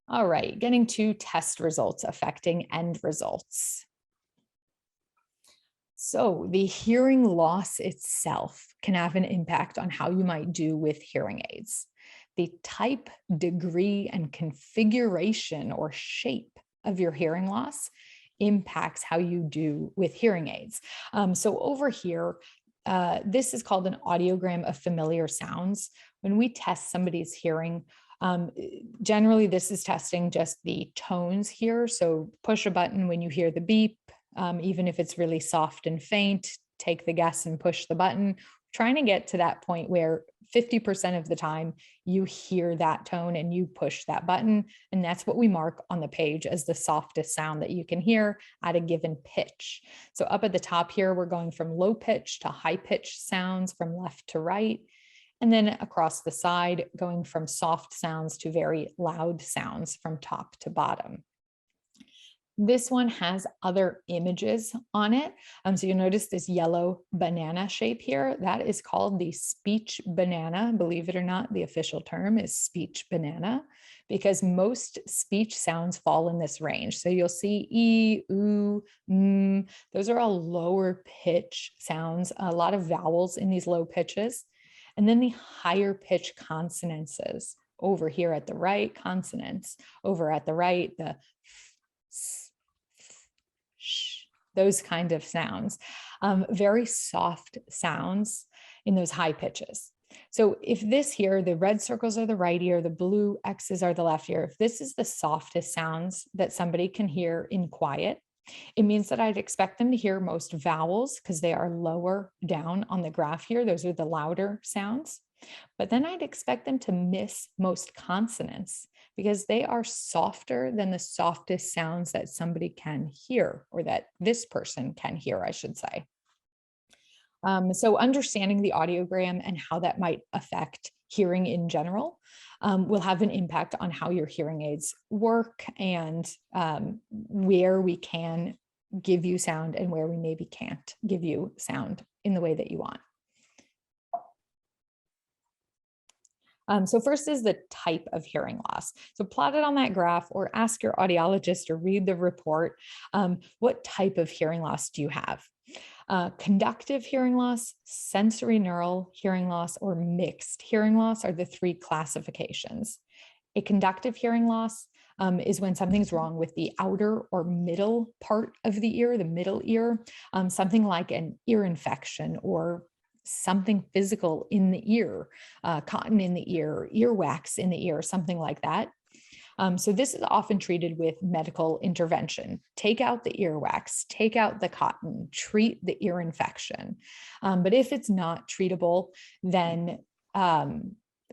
Speaker 2: All right, getting to test results affecting end results. So the hearing loss itself can have an impact on how you might do with hearing aids. The type, degree, and configuration or shape of your hearing loss impacts how you do with hearing aids. So over here, this is called an audiogram of familiar sounds. When we test somebody's hearing, generally this is testing just the tones here. So push a button when you hear the beep, even if it's really soft and faint, take the guess and push the button. Trying to get to that point where 50% of the time you hear that tone and you push that button. And that's what we mark on the page as the softest sound that you can hear at a given pitch. So up at the top here, we're going from low pitch to high pitch sounds from left to right. And then across the side, going from soft sounds to very loud sounds from top to bottom. This one has other images on it. So you notice this yellow banana shape here. That is called the speech banana. Believe it or not, the official term is speech banana because most speech sounds fall in this range. So you'll see E, oo, those are all lower pitch sounds, a lot of vowels in these low pitches. And then the higher pitch consonants over here at the right, consonants over at the right, the those kind of sounds, very soft sounds in those high pitches. So if this here, the red circles are the right ear, the blue X's are the left ear, if this is the softest sounds that somebody can hear in quiet, it means that I'd expect them to hear most vowels because they are lower down on the graph here. Those are the louder sounds. But then I'd expect them to miss most consonants because they are softer than the softest sounds that somebody can hear, or that this person can hear, I should say. So understanding the audiogram and how that might affect hearing in general will have an impact on how your hearing aids work and where we can give you sound and where we maybe can't give you sound in the way that you want. So first is the type of hearing loss. So plot it on that graph or ask your audiologist or read the report. What type of hearing loss do you have? Conductive hearing loss, sensory neural hearing loss, or mixed hearing loss are the three classifications. A conductive hearing loss is when something's wrong with the outer or middle part of the ear, the middle ear, something like an ear infection or something physical in the ear, cotton in the ear, earwax in the ear, something like that. So this is often treated with medical intervention. Take out the earwax, take out the cotton, treat the ear infection. But if it's not treatable, then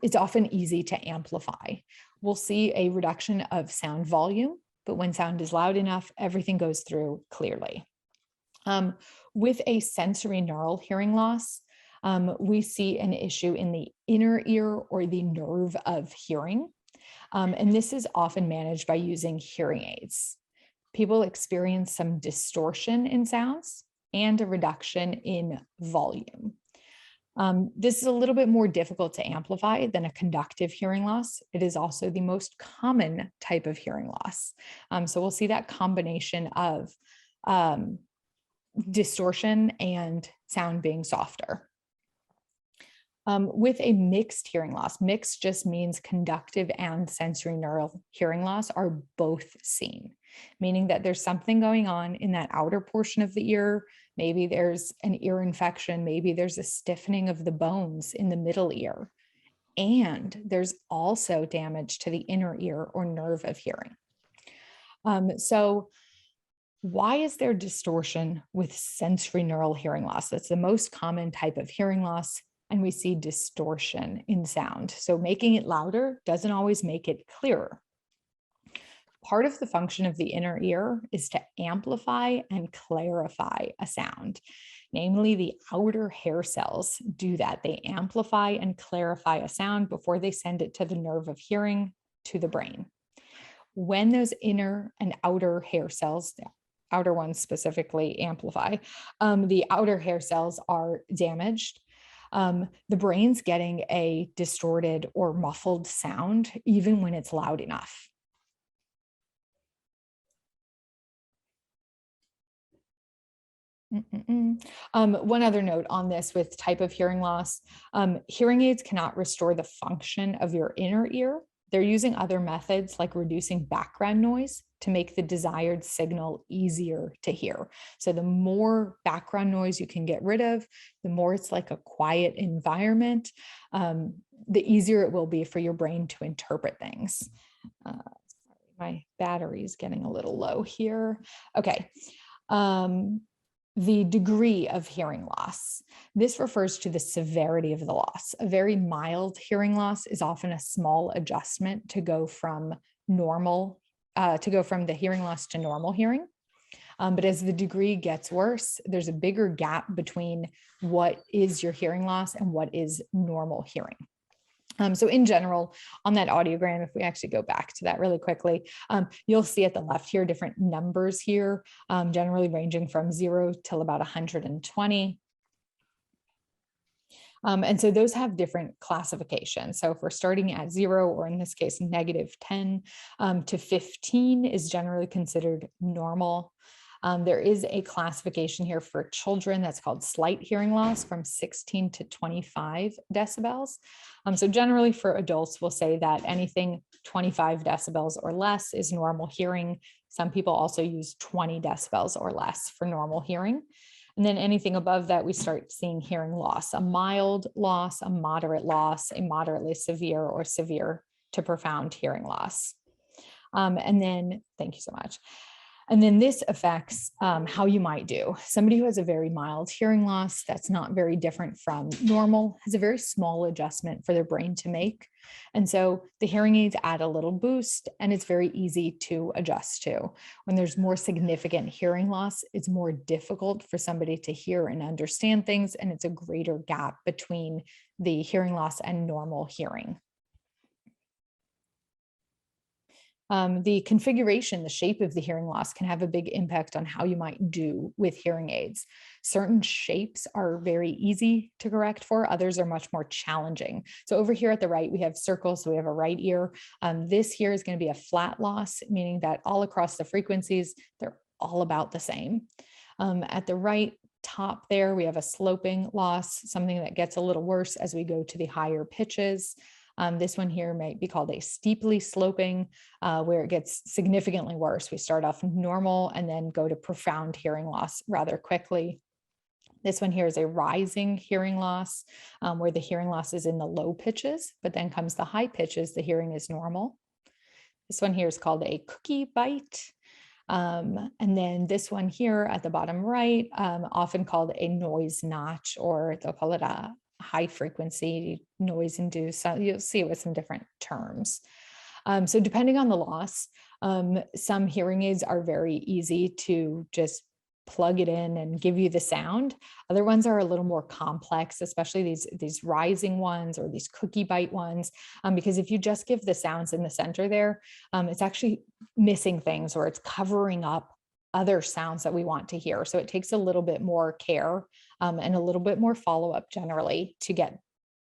Speaker 2: it's often easy to amplify. We'll see a reduction of sound volume, but when sound is loud enough, everything goes through clearly. With a sensory neural hearing loss, we see an issue in the inner ear or the nerve of hearing. And this is often managed by using hearing aids. People experience some distortion in sounds and a reduction in volume. This is a little bit more difficult to amplify than a conductive hearing loss. It is also the most common type of hearing loss. So we'll see that combination of distortion and sound being softer. With a mixed hearing loss, mixed just means conductive and sensory neural hearing loss are both seen, meaning that there's something going on in that outer portion of the ear. Maybe there's an ear infection, maybe there's a stiffening of the bones in the middle ear, and there's also damage to the inner ear or nerve of hearing. So Why is there distortion with sensory neural hearing loss? That's the most common type of hearing loss, and we see distortion in sound. So making it louder doesn't always make it clearer. Part of the function of the inner ear is to amplify and clarify a sound. Namely, the outer hair cells do that. They amplify and clarify a sound before they send it to the nerve of hearing to the brain. When those inner and outer hair cells, the outer ones specifically amplify, the outer hair cells are damaged. The brain's getting a distorted or muffled sound, even when it's loud enough. One other note on this with type of hearing loss, hearing aids cannot restore the function of your inner ear. They're using other methods like reducing background noise to make the desired signal easier to hear. So the more background noise you can get rid of, the more it's like a quiet environment, the easier it will be for your brain to interpret things. Sorry, my battery is getting a little low here. Okay. The degree of hearing loss. This refers to the severity of the loss. A very mild hearing loss is often a small adjustment to go from the hearing loss to normal hearing. But as the degree gets worse, there's a bigger gap between what is your hearing loss and what is normal hearing. So in general, on that audiogram, if we actually go back to that really quickly, you'll see at the left here different numbers here, generally ranging from 0 till about 120. And so those have different classifications. So if we're starting at 0, or in this case, -10 to 15 is generally considered normal. There is a classification here for children that's called slight hearing loss from 16 to 25 decibels. So generally for adults, we'll say that anything 25 decibels or less is normal hearing. Some people also use 20 decibels or less for normal hearing. And then anything above that, we start seeing hearing loss, a mild loss, a moderate loss, a moderately severe, or severe to profound hearing loss. And then, thank you so much. And then this affects how you might do. Somebody who has a very mild hearing loss that's not very different from normal has a very small adjustment for their brain to make. And so the hearing aids add a little boost, and it's very easy to adjust to. When there's more significant hearing loss, it's more difficult for somebody to hear and understand things, and it's a greater gap between the hearing loss and normal hearing. The configuration, the shape of the hearing loss can have a big impact on how you might do with hearing aids. Certain shapes are very easy to correct for, others are much more challenging. So over here at the right, we have circles, so we have a right ear. This here is going to be a flat loss, meaning that all across the frequencies, they're all about the same. At the right top there, we have a sloping loss, something that gets a little worse as we go to the higher pitches. This one here might be called a steeply sloping, where it gets significantly worse. We start off normal and then go to profound hearing loss rather quickly. This one here is a rising hearing loss, where the hearing loss is in the low pitches, but then comes the high pitches, the hearing is normal. This one here is called a cookie bite. And then this one here at the bottom right, often called a noise notch, or they'll call it a high frequency noise induced. So you'll see it with some different terms. So depending on the loss, some hearing aids are very easy to just plug it in and give you the sound. Other ones are a little more complex, especially these rising ones or these cookie bite ones, because if you just give the sounds in the center there, it's actually missing things, or it's covering up other sounds that we want to hear. So it takes a little bit more care and a little bit more follow-up generally to get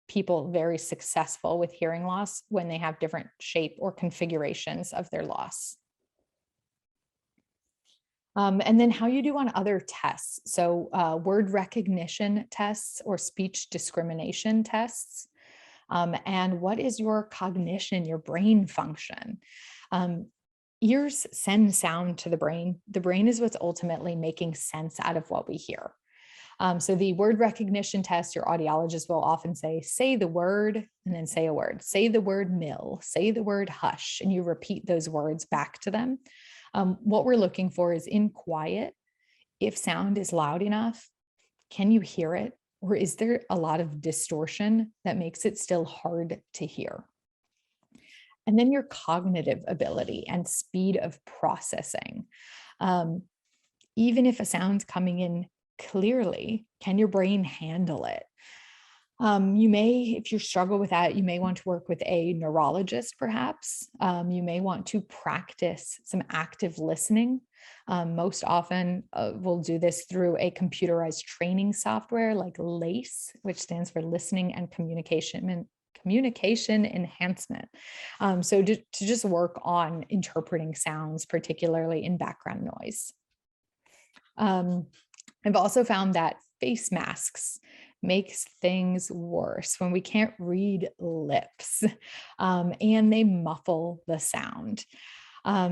Speaker 2: people very successful with hearing loss when they have different shape or configurations of their loss. And then how you do on other tests. So word recognition tests or speech discrimination tests. And what is your cognition, your brain function? Ears send sound to the brain. The brain is what's ultimately making sense out of what we hear. So the word recognition test, your audiologist will often say the word, and then say a word. Say the word mill, say the word hush, and you repeat those words back to them. What we're looking for is in quiet, if sound is loud enough, can you hear it? Or is there a lot of distortion that makes it still hard to hear? And then your cognitive ability and speed of processing. Even if a sound's coming in clearly, can your brain handle it? You may, if you struggle with that, you may want to work with a neurologist, perhaps. You may want to practice some active listening. Most often, we'll do this through a computerized training software like LACE, which stands for Listening and Communication Enhancement. So to just work on interpreting sounds, particularly in background noise. I've also found that face masks makes things worse when we can't read lips, and they muffle the sound.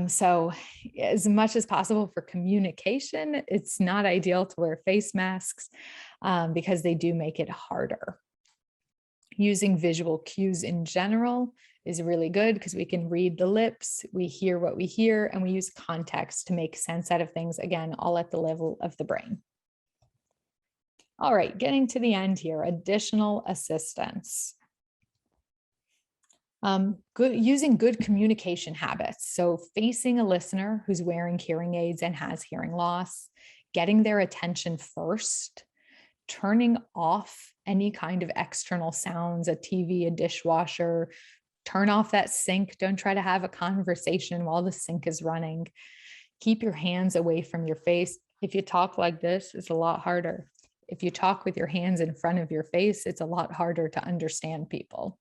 Speaker 2: So as much as possible for communication, it's not ideal to wear face masks because they do make it harder. Using visual cues in general is really good because we can read the lips, we hear what we hear, and we use context to make sense out of things, again, all at the level of the brain. All right, getting to the end here, additional assistance. Using good communication habits. So facing a listener who's wearing hearing aids and has hearing loss, getting their attention first, turning off any kind of external sounds, a TV, a dishwasher, turn off that sink. Don't try to have a conversation while the sink is running. Keep your hands away from your face. If you talk like this, it's a lot harder. If you talk with your hands in front of your face, it's a lot harder to understand people.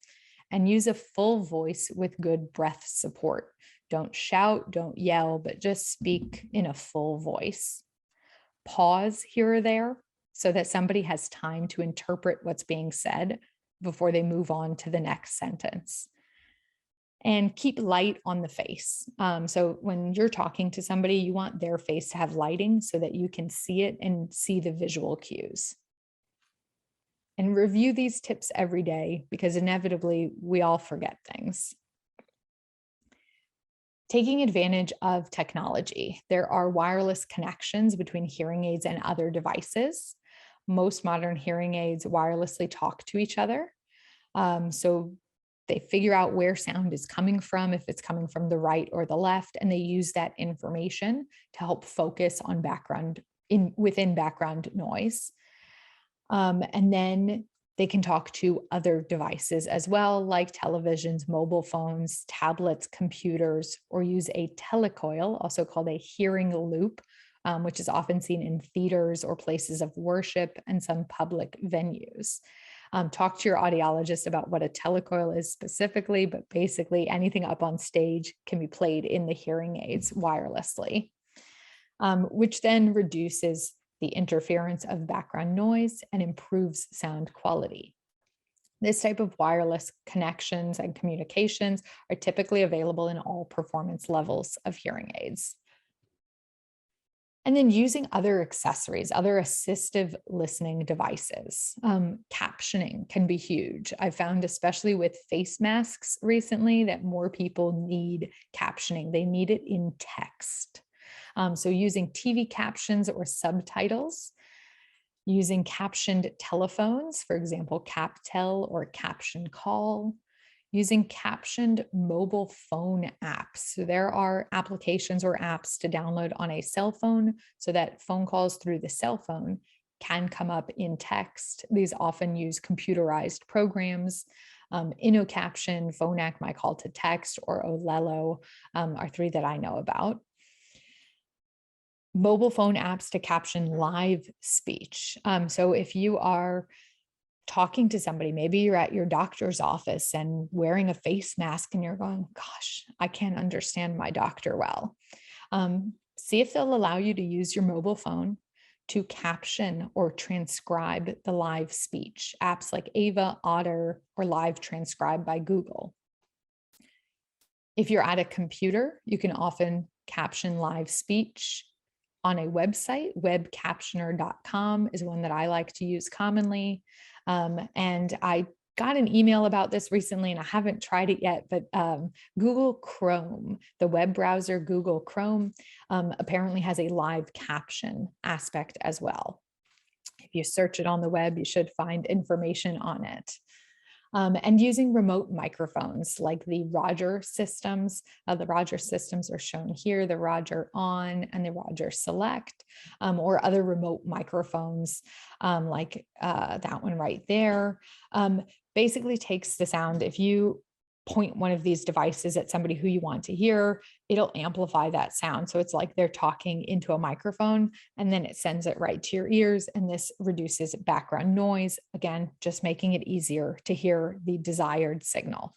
Speaker 2: And use a full voice with good breath support. Don't shout, don't yell, but just speak in a full voice. Pause here or there so that somebody has time to interpret what's being said before they move on to the next sentence. And keep light on the face. So when you're talking to somebody, you want their face to have lighting so that you can see it and see the visual cues. And review these tips every day because inevitably we all forget things. Taking advantage of technology. There are wireless connections between hearing aids and other devices. Most modern hearing aids wirelessly talk to each other. So they figure out where sound is coming from, if it's coming from the right or the left, and they use that information to help focus on within background noise. And then they can talk to other devices as well, like televisions, mobile phones, tablets, computers, or use a telecoil, also called a hearing loop, which is often seen in theaters or places of worship and some public venues. Talk to your audiologist about what a telecoil is specifically, but basically anything up on stage can be played in the hearing aids wirelessly, which then reduces the interference of background noise and improves sound quality. This type of wireless connections and communications are typically available in all performance levels of hearing aids. And then using other accessories, other assistive listening devices. Captioning can be huge. I found, especially with face masks recently, that more people need captioning. They need it in text. So using TV captions or subtitles, using captioned telephones, for example, CapTel or Caption Call, using captioned mobile phone apps. So there are applications or apps to download on a cell phone so that phone calls through the cell phone can come up in text. These often use computerized programs. InnoCaption, Phonak, My Call to Text, or Olelo are three that I know about. Mobile phone apps to caption live speech. So if you are talking to somebody, maybe you're at your doctor's office and wearing a face mask and you're going, gosh, I can't understand my doctor well. See if they'll allow you to use your mobile phone to caption or transcribe the live speech. Apps like Ava, Otter, or Live Transcribe by Google. If you're at a computer, you can often caption live speech on a website. Webcaptioner.com is one that I like to use commonly. And I got an email about this recently and I haven't tried it yet, but Google Chrome, the web browser Google Chrome, apparently has a live caption aspect as well. If you search it on the web, you should find information on it. And using remote microphones like the Roger systems. The Roger systems are shown here, the Roger On and the Roger Select, or other remote microphones like that one right there. Basically takes the sound. If you point one of these devices at somebody who you want to hear, it'll amplify that sound. So it's like they're talking into a microphone and then it sends it right to your ears. And this reduces background noise. Again, just making it easier to hear the desired signal.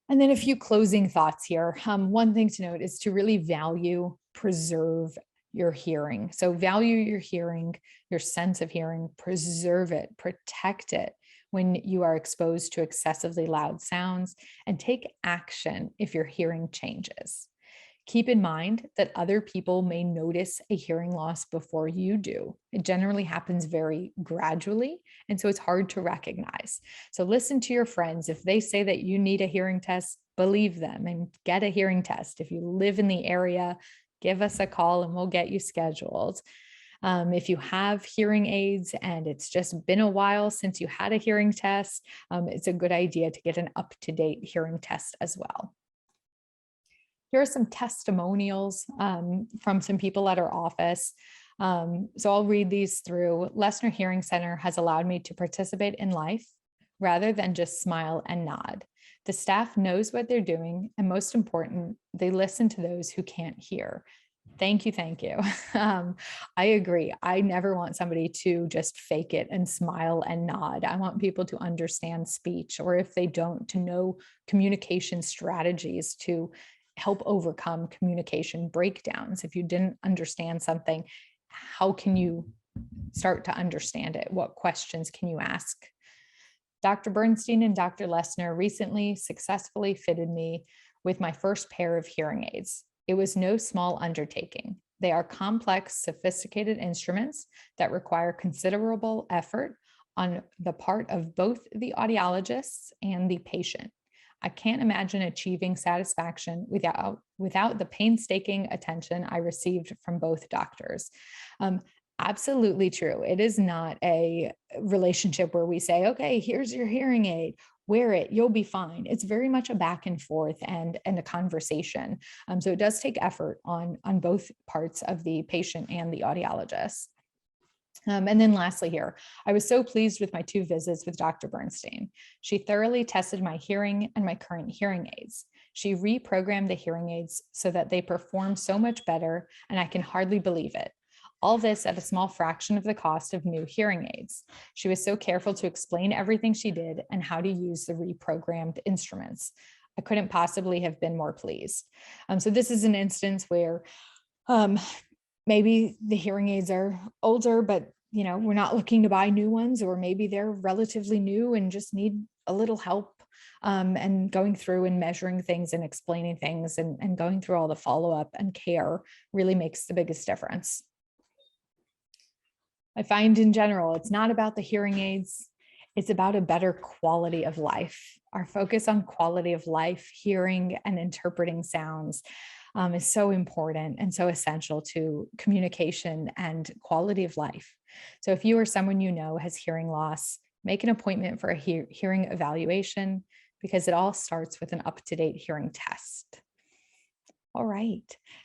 Speaker 2: And then a few closing thoughts here. One thing to note is to really value, preserve your hearing. So value your hearing, your sense of hearing, preserve it, protect it when you are exposed to excessively loud sounds, and take action if your hearing changes. Keep in mind that other people may notice a hearing loss before you do. It generally happens very gradually, and so it's hard to recognize. So listen to your friends. If they say that you need a hearing test, believe them and get a hearing test. If you live in the area, give us a call and we'll get you scheduled. If you have hearing aids and it's just been a while since you had a hearing test, it's a good idea to get an up-to-date hearing test as well. Here are some testimonials from some people at our office. So I'll read these through. Lesner Hearing Center has allowed me to participate in life rather than just smile and nod. The staff knows what they're doing, and most important, they listen to those who can't hear. Thank you, thank you. I agree. I never want somebody to just fake it and smile and nod. I want people to understand speech, or if they don't, to know communication strategies to help overcome communication breakdowns. If you didn't understand something, how can you start to understand it? What questions can you ask? Dr. Bernstein and Dr. Lesner recently successfully fitted me with my first pair of hearing aids. It was no small undertaking. They are complex, sophisticated instruments that require considerable effort on the part of both the audiologists and the patient. I can't imagine achieving satisfaction without the painstaking attention I received from both doctors. Absolutely true. It is not a relationship where we say, okay, here's your hearing aid, wear it, you'll be fine. It's very much a back and forth and a conversation. So it does take effort on both parts of the patient and the audiologist. And then lastly here, I was so pleased with my 2 visits with Dr. Bernstein. She thoroughly tested my hearing and my current hearing aids. She reprogrammed the hearing aids so that they perform so much better, and I can hardly believe it. All this at a small fraction of the cost of new hearing aids. She was so careful to explain everything she did and how to use the reprogrammed instruments. I couldn't possibly have been more pleased. So this is an instance where maybe the hearing aids are older, but we're not looking to buy new ones, or maybe they're relatively new and just need a little help. And going through and measuring things and explaining things and going through all the follow-up and care really makes the biggest difference. I find in general, it's not about the hearing aids. It's about a better quality of life. Our focus on quality of life, hearing and interpreting sounds is so important and so essential to communication and quality of life. So if you or someone you know has hearing loss, make an appointment for a hearing evaluation, because it all starts with an up-to-date hearing test. All right,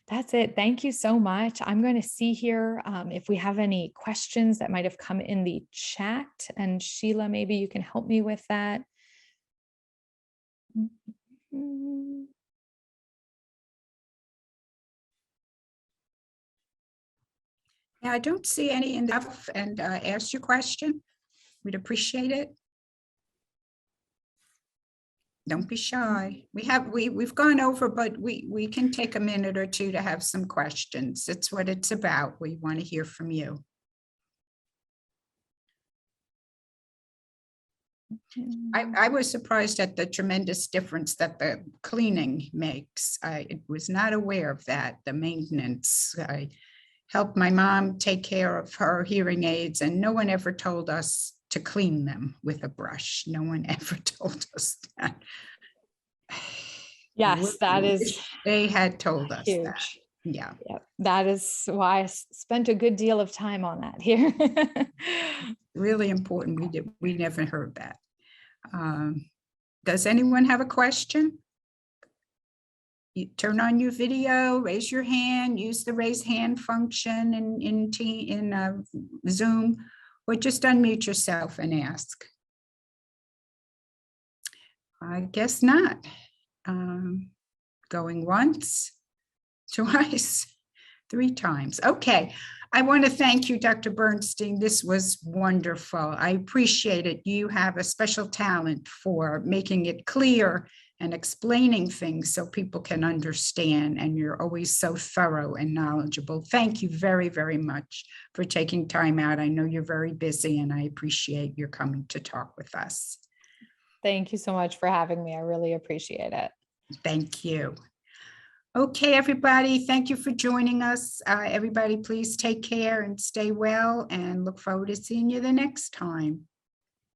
Speaker 2: that's it. Thank you so much. I'm going to see here if we have any questions that might have come in the chat. And Sheila, maybe you can help me with that.
Speaker 1: Yeah, I don't see any in the and ask your question. We'd appreciate it. Don't be shy. We've gone over, but we can take a minute or two to have some questions. It's what it's about. We want to hear from you. I was surprised at the tremendous difference that the cleaning makes. I was not aware of that, the maintenance. I helped my mom take care of her hearing aids, and no one ever told us to clean them with a brush. No one ever told us that.
Speaker 2: Yes, that is
Speaker 1: They had told us that.
Speaker 2: huge.
Speaker 1: Yeah.
Speaker 2: Yep. That is why I spent a good deal of time on that here.
Speaker 1: Really important. We never heard that. Does anyone have a question? You turn on your video, raise your hand, use the raise hand function in Zoom, or just unmute yourself and ask. I guess not. Going once, twice, 3 times. Okay. I want to thank you, Dr. Bernstein. This was wonderful. I appreciate it. You have a special talent for making it clear and explaining things so people can understand. And you're always so thorough and knowledgeable. Thank you very, very much for taking time out. I know you're very busy, and I appreciate your coming to talk with us.
Speaker 2: Thank you so much for having me. I really appreciate it.
Speaker 1: Thank you. Okay, everybody, thank you for joining us. Everybody, please take care and stay well, and look forward to seeing you the next time.